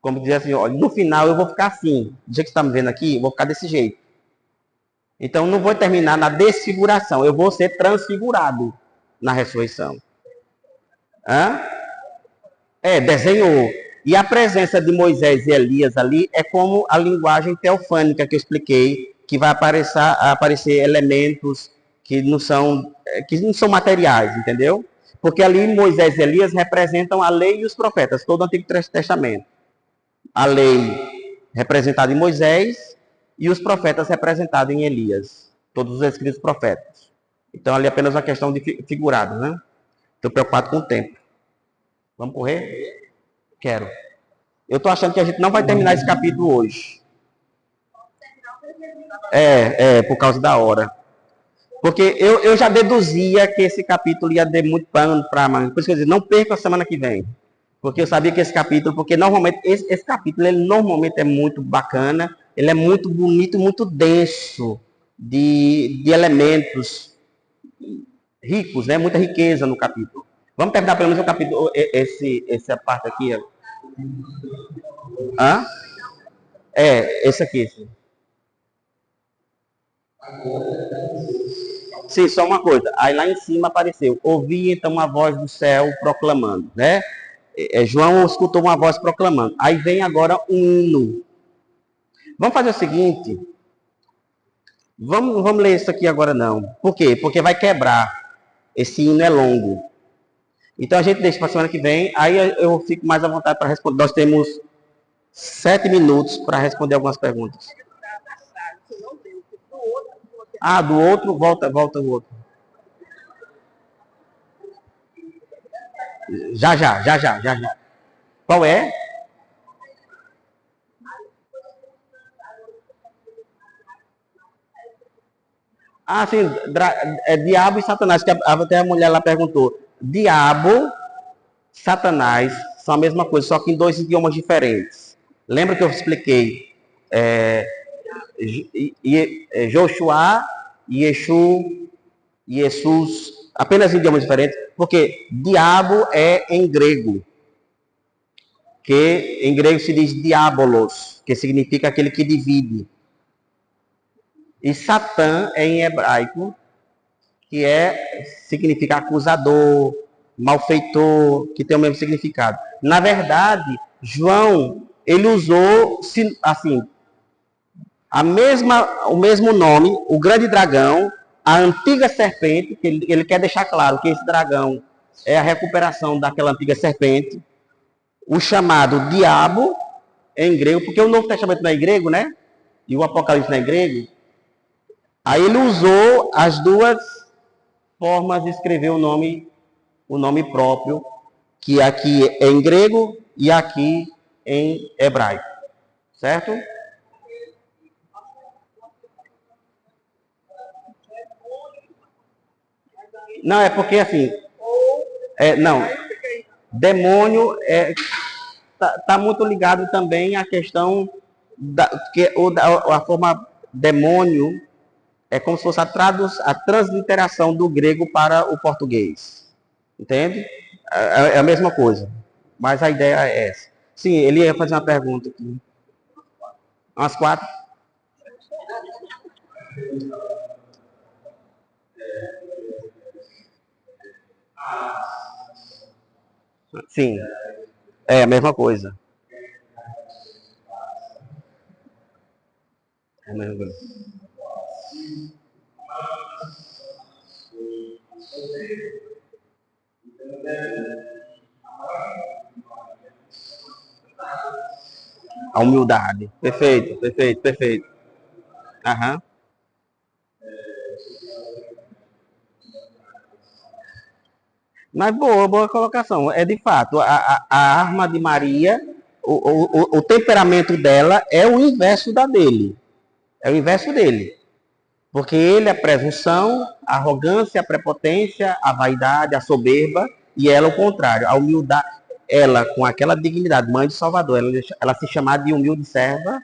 [SPEAKER 1] como dizer assim: olha, no final eu vou ficar assim. Do jeito que você está me vendo aqui, eu vou ficar desse jeito. Então não vou terminar na desfiguração, eu vou ser transfigurado na ressurreição. Desenhou. E a presença de Moisés e Elias ali é como a linguagem teofânica que eu expliquei, que vai aparecer elementos que não são materiais, entendeu? Porque ali Moisés e Elias representam a lei e os profetas, todo o Antigo Testamento. A lei representada em Moisés e os profetas representados em Elias, todos os escritos profetas. Então ali é apenas uma questão de figurado, né? Estou preocupado com o tempo. Vamos correr? Quero. Eu estou achando que a gente não vai terminar esse capítulo hoje. Por causa da hora. Porque eu já deduzia que esse capítulo ia ter muito pano para amanhã. Por isso que eu disse: não perca a semana que vem. Porque eu sabia que esse capítulo, porque normalmente, esse capítulo, ele normalmente é muito bacana, ele é muito bonito, muito denso de elementos ricos, né? Muita riqueza no capítulo. Vamos terminar pelo menos o capítulo, essa parte aqui. Esse aqui. Sim, só uma coisa. Aí lá em cima apareceu: ouvi então uma voz do céu proclamando, né? João escutou uma voz proclamando. Aí vem agora um hino. Vamos fazer o seguinte. Vamos ler isso aqui agora não. Por quê? Porque vai quebrar. Esse hino é longo. Então a gente deixa para a semana que vem. Aí eu fico mais à vontade para responder. Nós temos 7 minutos para responder algumas perguntas. Do outro, volta o outro. Já. Qual é? Sim, diabo e Satanás, que até a mulher lá perguntou. Diabo, Satanás, são a mesma coisa, só que em 2 idiomas diferentes. Lembra que eu expliquei? Joshua, Yeshu, Jesus, apenas em idiomas diferentes, porque diabo é em grego, que em grego se diz diabolos, que significa aquele que divide. E Satã é em hebraico, que significa acusador, malfeitor, que tem o mesmo significado. Na verdade, João, ele usou assim o mesmo nome, o grande dragão, a antiga serpente, que ele quer deixar claro que esse dragão é a recuperação daquela antiga serpente, o chamado diabo em grego, porque o Novo Testamento não é em grego, né? E o Apocalipse não é em grego. Aí ele usou as duas formas de escrever o nome próprio, que aqui é em grego e aqui em hebraico, certo? Não, é porque assim, não, demônio tá muito ligado também à questão a forma demônio é como se fosse a transliteração do grego para o português. Entende? É a mesma coisa. Mas a ideia é essa. Sim, ele ia fazer uma pergunta aqui. Umas 4? Sim, é a mesma coisa. É a mesma coisa. A humildade. Perfeito, perfeito, perfeito. Aham. Mas boa colocação. É de fato, a arma de Maria, o temperamento dela é o inverso da dele. É o inverso dele. Porque ele é a presunção, a arrogância, a prepotência, a vaidade, a soberba, e ela o contrário, a humildade. Ela, com aquela dignidade, mãe de Salvador, ela se chamar de humilde serva,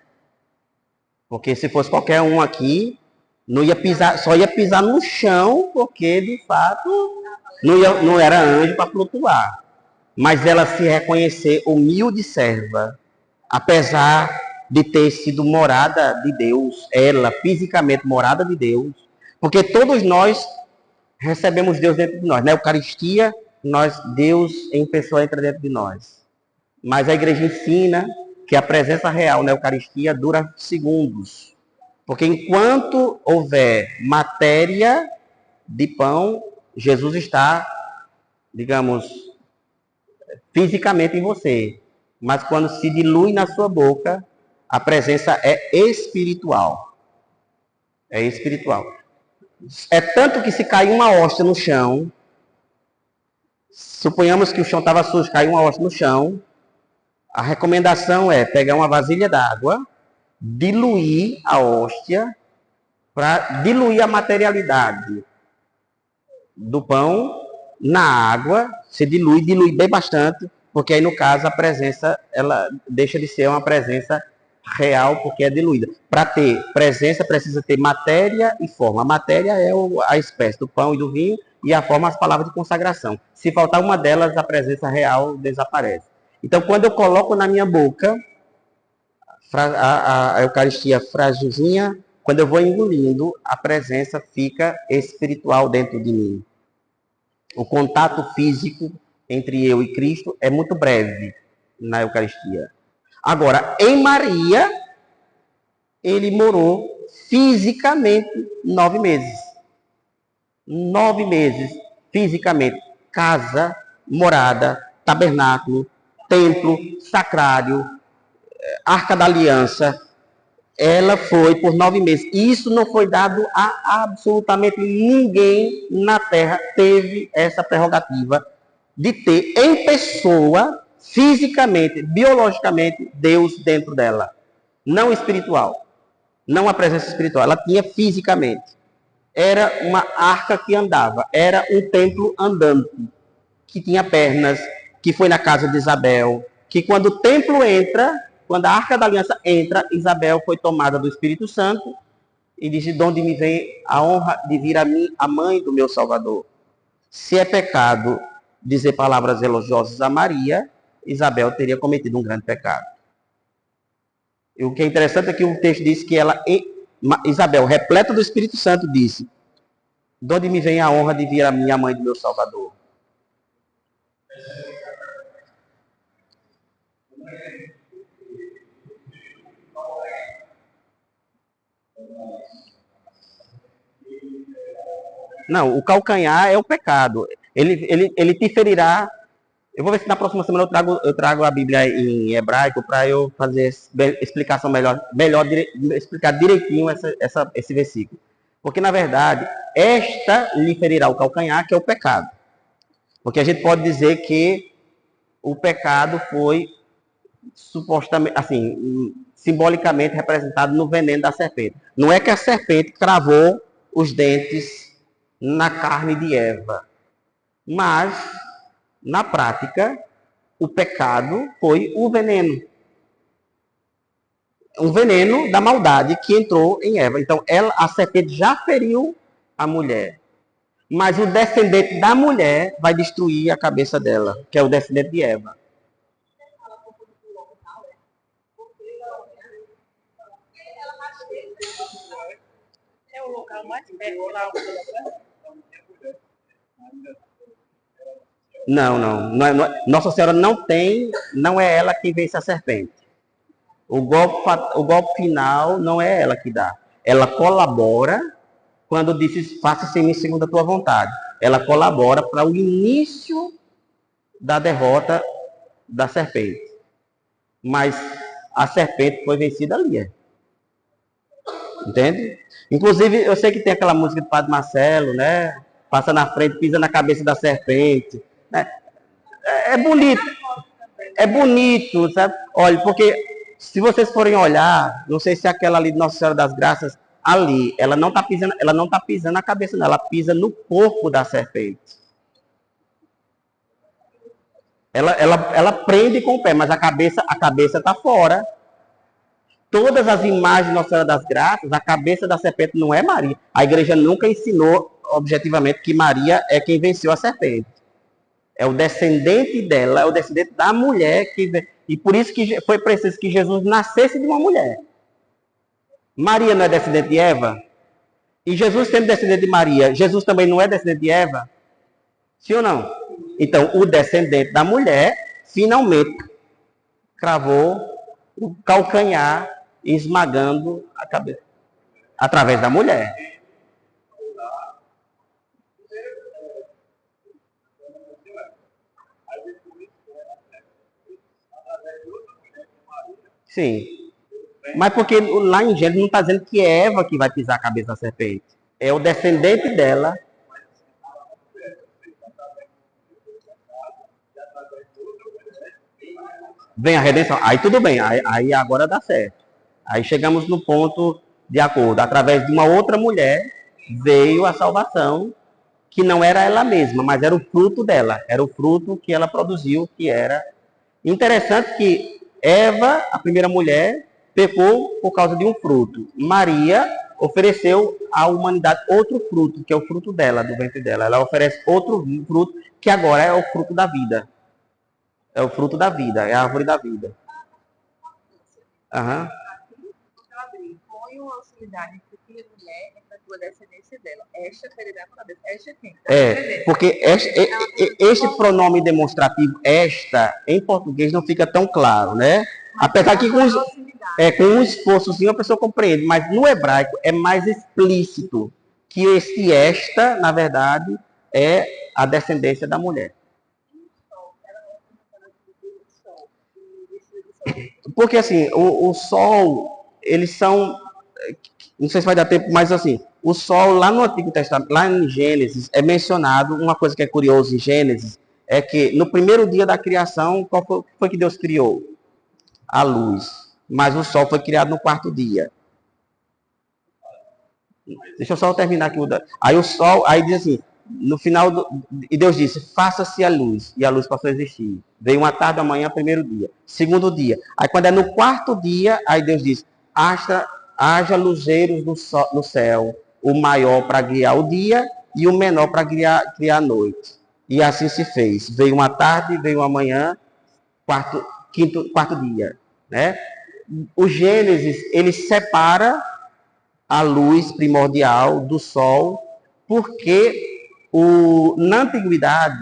[SPEAKER 1] porque se fosse qualquer um aqui, não ia pisar, só ia pisar no chão, porque de fato não era anjo para flutuar. Mas ela se reconhecer humilde serva, apesar de ter sido morada de Deus, ela fisicamente morada de Deus, porque todos nós recebemos Deus dentro de nós. Na Eucaristia, Deus em pessoa entra dentro de nós. Mas a igreja ensina que a presença real na Eucaristia dura segundos. Porque enquanto houver matéria de pão, Jesus está, digamos, fisicamente em você. Mas quando se dilui na sua boca, a presença é espiritual. É espiritual. É tanto que se cair uma hóstia no chão, suponhamos que o chão estava sujo, caiu uma hóstia no chão, a recomendação é pegar uma vasilha d'água, diluir a hóstia, para diluir a materialidade do pão na água, se dilui bem bastante, porque aí no caso a presença, ela deixa de ser uma presença real, porque é diluída. Para ter presença precisa ter matéria e forma. A matéria é a espécie do pão e do vinho, e a forma as palavras de consagração. Se faltar uma delas, a presença real desaparece. Então, quando eu coloco na minha boca a Eucaristia frágilzinha, quando eu vou engolindo, a presença fica espiritual dentro de mim. O contato físico entre eu e Cristo é muito breve na Eucaristia. Agora, em Maria, ele morou fisicamente 9 meses. 9 meses, fisicamente. Casa, morada, tabernáculo, templo, sacrário, Arca da Aliança, ela foi por 9 meses. E isso não foi dado a absolutamente ninguém na Terra teve essa prerrogativa de ter em pessoa, fisicamente, biologicamente, Deus dentro dela. Não espiritual. Não a presença espiritual. Ela tinha fisicamente. Era uma arca que andava. Era um templo andante. Que tinha pernas. Que foi na casa de Isabel. Que quando o templo entra, quando a Arca da Aliança entra, Isabel foi tomada do Espírito Santo e disse: de onde me vem a honra de vir a mim, a mãe do meu Salvador. Se é pecado dizer palavras elogiosas a Maria, Isabel teria cometido um grande pecado. E o que é interessante é que o texto diz que Isabel, repleta do Espírito Santo, disse: de onde me vem a honra de vir a mim, a mãe do meu Salvador. Não, o calcanhar é o pecado. Ele te ferirá. Eu vou ver se na próxima semana eu trago a Bíblia em hebraico para eu fazer explicação melhor explicar direitinho esse versículo. Porque, na verdade, esta lhe ferirá o calcanhar, que é o pecado. Porque a gente pode dizer que o pecado foi supostamente, assim, simbolicamente representado no veneno da serpente. Não é que a serpente cravou os dentes na carne de Eva, mas, na prática, o pecado foi o veneno. Um veneno da maldade que entrou em Eva. Então, a serpente já feriu a mulher. Mas o descendente da mulher vai destruir a cabeça dela, que é o descendente de Eva.
[SPEAKER 3] É o local mais perto lá.
[SPEAKER 1] Nossa Senhora não é ela que vence a serpente. O golpe final não é ela que dá. Ela colabora quando diz faça-se em mim segundo a tua vontade. Ela colabora para o início da derrota da serpente. Mas a serpente foi vencida ali. Entende? Inclusive, eu sei que tem aquela música do Padre Marcelo, né? Passa na frente, pisa na cabeça da serpente. Né? É bonito. É bonito, sabe? Olha, porque se vocês forem olhar, não sei se aquela ali de Nossa Senhora das Graças, ali, ela não está pisando na cabeça, não, ela pisa no corpo da serpente. Ela prende com o pé, mas a cabeça está fora. Todas as imagens de Nossa Senhora das Graças, a cabeça da serpente não é Maria. A igreja nunca ensinou objetivamente que Maria é quem venceu a serpente. É o descendente dela, é o descendente da mulher. E por isso que foi preciso que Jesus nascesse de uma mulher. Maria não é descendente de Eva? E Jesus sendo descendente de Maria, Jesus também não é descendente de Eva? Sim ou não? Então, o descendente da mulher, finalmente, cravou o calcanhar, esmagando a cabeça. Através da mulher. Sim. Mas porque lá em Gênesis não está dizendo que é Eva que vai pisar a cabeça da serpente. É o descendente dela. Vem a redenção. Aí tudo bem. Aí agora dá certo. Aí chegamos no ponto de acordo. Através de uma outra mulher veio a salvação, que não era ela mesma, mas era o fruto dela. Era o fruto que ela produziu, que era... Interessante que Eva, a primeira mulher, pecou por causa de um fruto. Maria ofereceu à humanidade outro fruto, que é o fruto dela, do ventre dela. Ela oferece outro fruto, que agora é o fruto da vida. É o fruto da vida, é a árvore da vida. Aham.
[SPEAKER 3] Põe uma auxiliaridade entre filho e mulher, entre a tua descendência dela. Esta ferirá a cabeça. Esta é quem?
[SPEAKER 1] Porque este pronome demonstrativo, esta, em português não fica tão claro, né? Apesar que com um esforçozinho a pessoa compreende, mas no hebraico é mais explícito que este esta, na verdade, é a descendência da mulher. Porque assim, o sol, eles são, não sei se vai dar tempo, mas assim, o sol lá no Antigo Testamento, lá em Gênesis, é mencionado, uma coisa que é curiosa em Gênesis, é que no primeiro dia da criação, qual foi que Deus criou? A luz. Mas o sol foi criado no quarto dia. Deixa eu só terminar aqui. Aí o sol, aí diz assim, no final, e Deus disse, faça-se a luz. E a luz passou a existir. Veio uma tarde, amanhã, primeiro dia. Segundo dia. Aí quando é no quarto dia, aí Deus diz, haja luzeiros no céu, o maior para guiar o dia e o menor para criar a noite. E assim se fez. Veio uma tarde, veio uma manhã, quarto dia. Né? O Gênesis, ele separa a luz primordial do sol, porque na antiguidade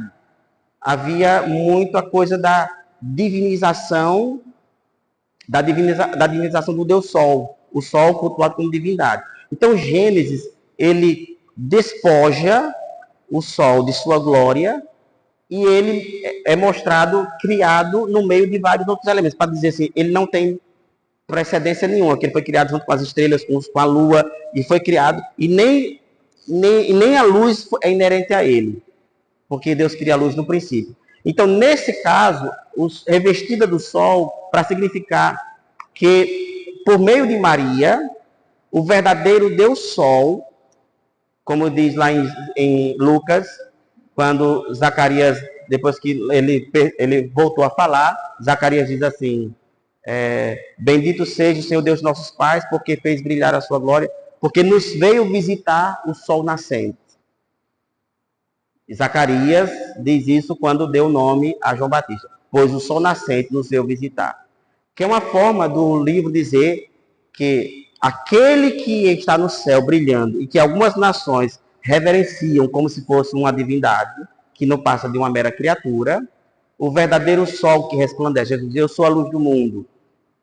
[SPEAKER 1] havia muito a coisa da divinização do Deus Sol, o Sol cultuado como divindade. Então Gênesis, ele despoja o Sol de sua glória e ele é mostrado criado no meio de vários outros elementos, para dizer assim, ele não tem precedência nenhuma, que ele foi criado junto com as estrelas, com a lua, e foi criado, e nem a luz é inerente a ele, porque Deus cria a luz no princípio. Então, nesse caso, revestida do sol, para significar que, por meio de Maria, o verdadeiro Deus Sol, como diz lá em Lucas, quando Zacarias, depois que ele voltou a falar, Zacarias diz assim, bendito seja o Senhor Deus de nossos pais, porque fez brilhar a sua glória, porque nos veio visitar o sol nascente. E Zacarias diz isso quando deu o nome a João Batista, pois o sol nascente nos veio visitar. Que é uma forma do livro dizer que aquele que está no céu brilhando e que algumas nações reverenciam como se fosse uma divindade, que não passa de uma mera criatura, o verdadeiro sol que resplandece. Jesus diz, eu sou a luz do mundo.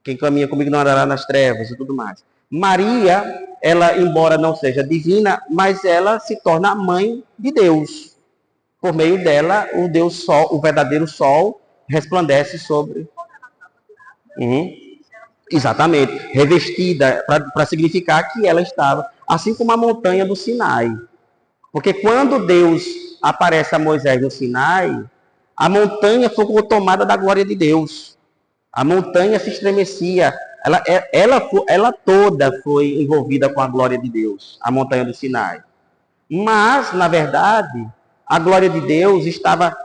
[SPEAKER 1] Quem caminha comigo não andará nas trevas e tudo mais. Maria, ela, embora não seja divina, mas ela se torna a mãe de Deus. Por meio dela, o Deus Sol, o verdadeiro Sol, resplandece sobre. Exatamente. Revestida, para significar que ela estava, assim como a montanha do Sinai. Porque quando Deus aparece a Moisés no Sinai, a montanha foi tomada da glória de Deus. A montanha se estremecia. Ela toda foi envolvida com a glória de Deus, a montanha do Sinai. Mas, na verdade, a glória de Deus estava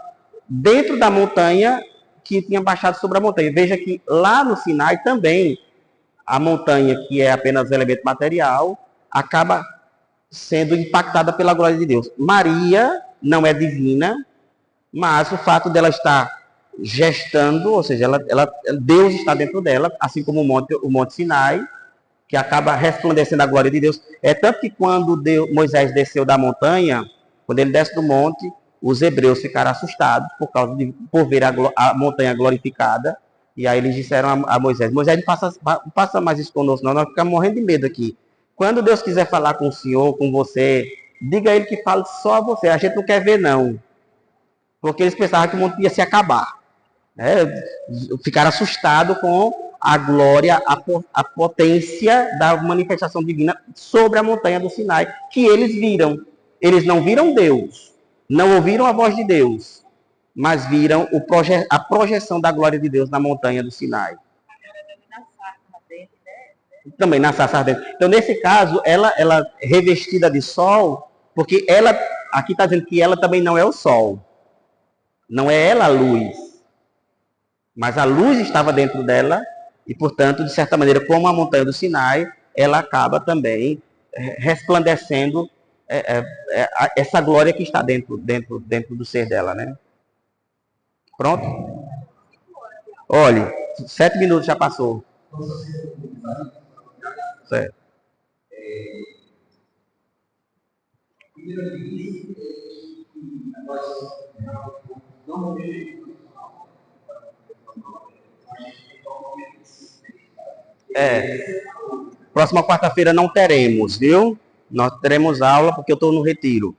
[SPEAKER 1] dentro da montanha que tinha baixado sobre a montanha. Veja que lá no Sinai também, a montanha, que é apenas elemento material, acaba sendo impactada pela glória de Deus. Maria não é divina, mas o fato dela estar gestando, ou seja, Deus está dentro dela, assim como o Monte Sinai, que acaba resplandecendo a glória de Deus. É tanto que quando Moisés desceu da montanha, quando ele desce do monte, os hebreus ficaram assustados por ver a montanha glorificada. E aí eles disseram a Moisés, Moisés, não faça mais isso conosco, não, nós ficamos morrendo de medo aqui. Quando Deus quiser falar com o Senhor, com você, diga a ele que fale só a você, a gente não quer ver não. Porque eles pensavam que o mundo ia se acabar. Ficaram assustados com a glória, a potência da manifestação divina sobre a montanha do Sinai, que eles viram. Eles não viram Deus, não ouviram a voz de Deus, mas viram a projeção da glória de Deus na montanha do Sinai. Também na sarça ardente. Então, nesse caso, ela revestida de sol, porque ela, aqui está dizendo que ela também não é o sol. Não é ela a luz. Mas a luz estava dentro dela e, portanto, de certa maneira, como a montanha do Sinai, ela acaba também resplandecendo essa glória que está dentro do ser dela, né? Pronto? Olhe, 7 minutos já passou. Certo. Próxima quarta-feira não teremos, viu? Nós teremos aula porque eu estou no retiro.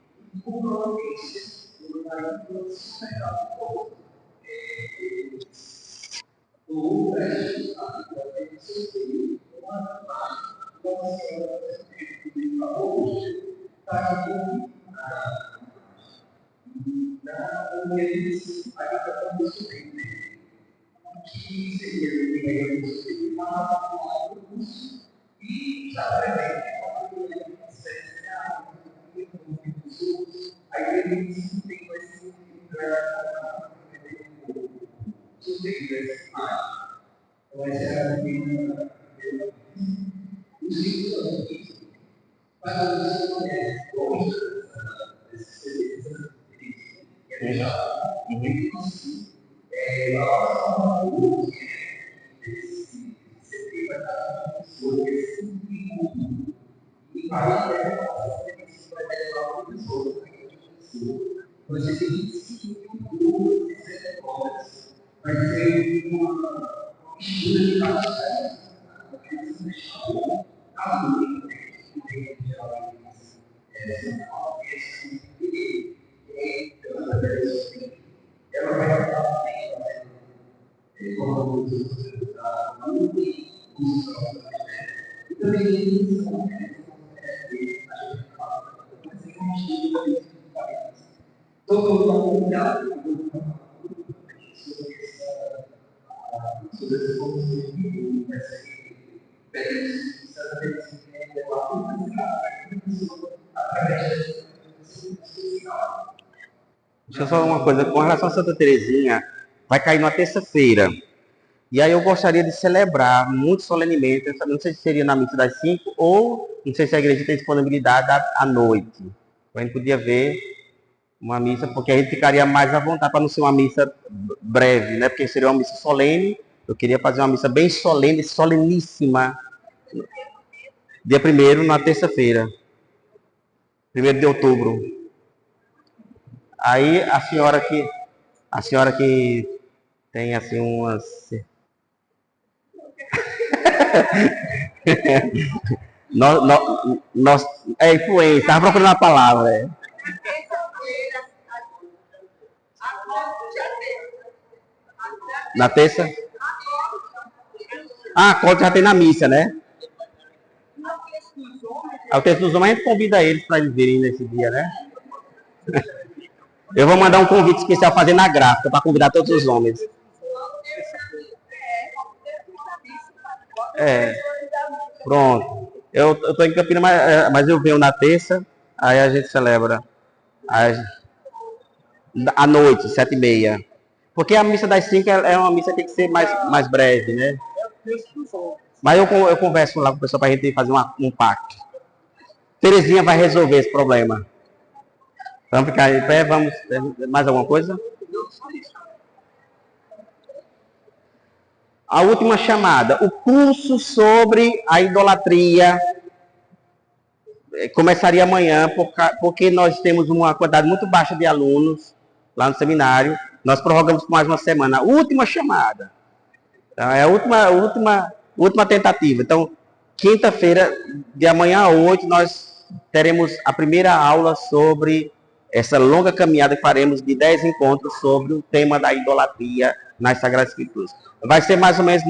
[SPEAKER 1] Deixa eu só uma coisa, com relação a Santa Teresinha, vai cair numa terça-feira. E aí eu gostaria de celebrar muito solenemente, não sei se seria na missa das 5 ou não sei se a igreja tem disponibilidade à noite. A gente podia ver uma missa, porque a gente ficaria mais à vontade para não ser uma missa breve, né? Porque seria uma missa solene. Eu queria fazer uma missa bem solene, soleníssima. Dia 1º, na terça-feira. 1º de outubro. Aí a senhora que tem assim umas... nós, é influência, estava procurando a palavra. Na terça? A cota já tem na missa, né? O texto dos homens, a gente convida eles para eles virem nesse dia, né? Eu vou mandar um convite especial fazer na gráfica para convidar todos os homens. Pronto. Eu tô em Campinas, mas eu venho na terça, aí a gente celebra à noite, 7h30. Porque a missa das 5 é uma missa que tem que ser mais breve, né? Mas eu converso lá com o pessoal para a gente fazer um pacto. Terezinha vai resolver esse problema. Vamos ficar em pé, vamos... Mais alguma coisa? A última chamada. O curso sobre a idolatria começaria amanhã, porque nós temos uma quantidade muito baixa de alunos lá no seminário. Nós prorrogamos por mais uma semana. A última chamada. Então, é a última tentativa. Então, quinta-feira, de amanhã a 8, nós teremos a primeira aula sobre essa longa caminhada que faremos de 10 encontros sobre o tema da idolatria nas Sagradas Escrituras. Vai ser mais ou menos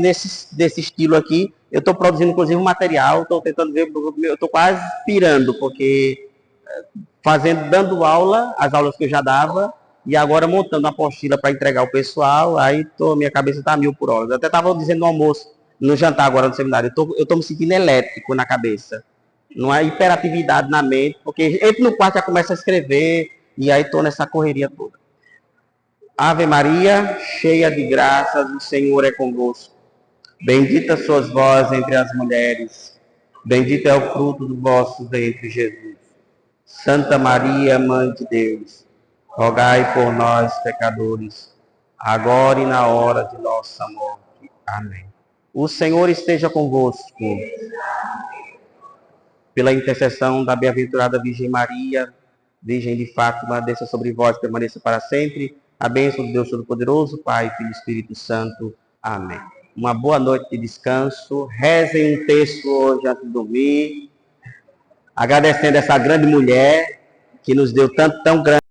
[SPEAKER 1] desse estilo aqui. Eu estou produzindo, inclusive, um material, estou tentando ver, eu estou quase pirando, porque dando aula, as aulas que eu já dava, e agora montando uma apostila para entregar ao pessoal, aí minha cabeça está 1000 por hora. Eu até estava dizendo no almoço, no jantar agora no seminário, eu estou me sentindo elétrico na cabeça. Não há hiperatividade na mente, porque entro no quarto e já começo a escrever, e aí estou nessa correria toda. Ave Maria, cheia de graças, o Senhor é convosco. Bendita sois vós entre as mulheres, bendito é o fruto do vosso ventre, Jesus. Santa Maria, Mãe de Deus, rogai por nós, pecadores, agora e na hora de nossa morte. Amém. O Senhor esteja convosco. Pela intercessão da bem-aventurada Virgem Maria, Virgem de Fátima, desça sobre vós e permaneça para sempre. A bênção de Deus Todo-Poderoso, Pai, Filho e Espírito Santo. Amém. Uma boa noite de descanso. Rezem um texto hoje antes de dormir. Agradecendo essa grande mulher que nos deu tão grande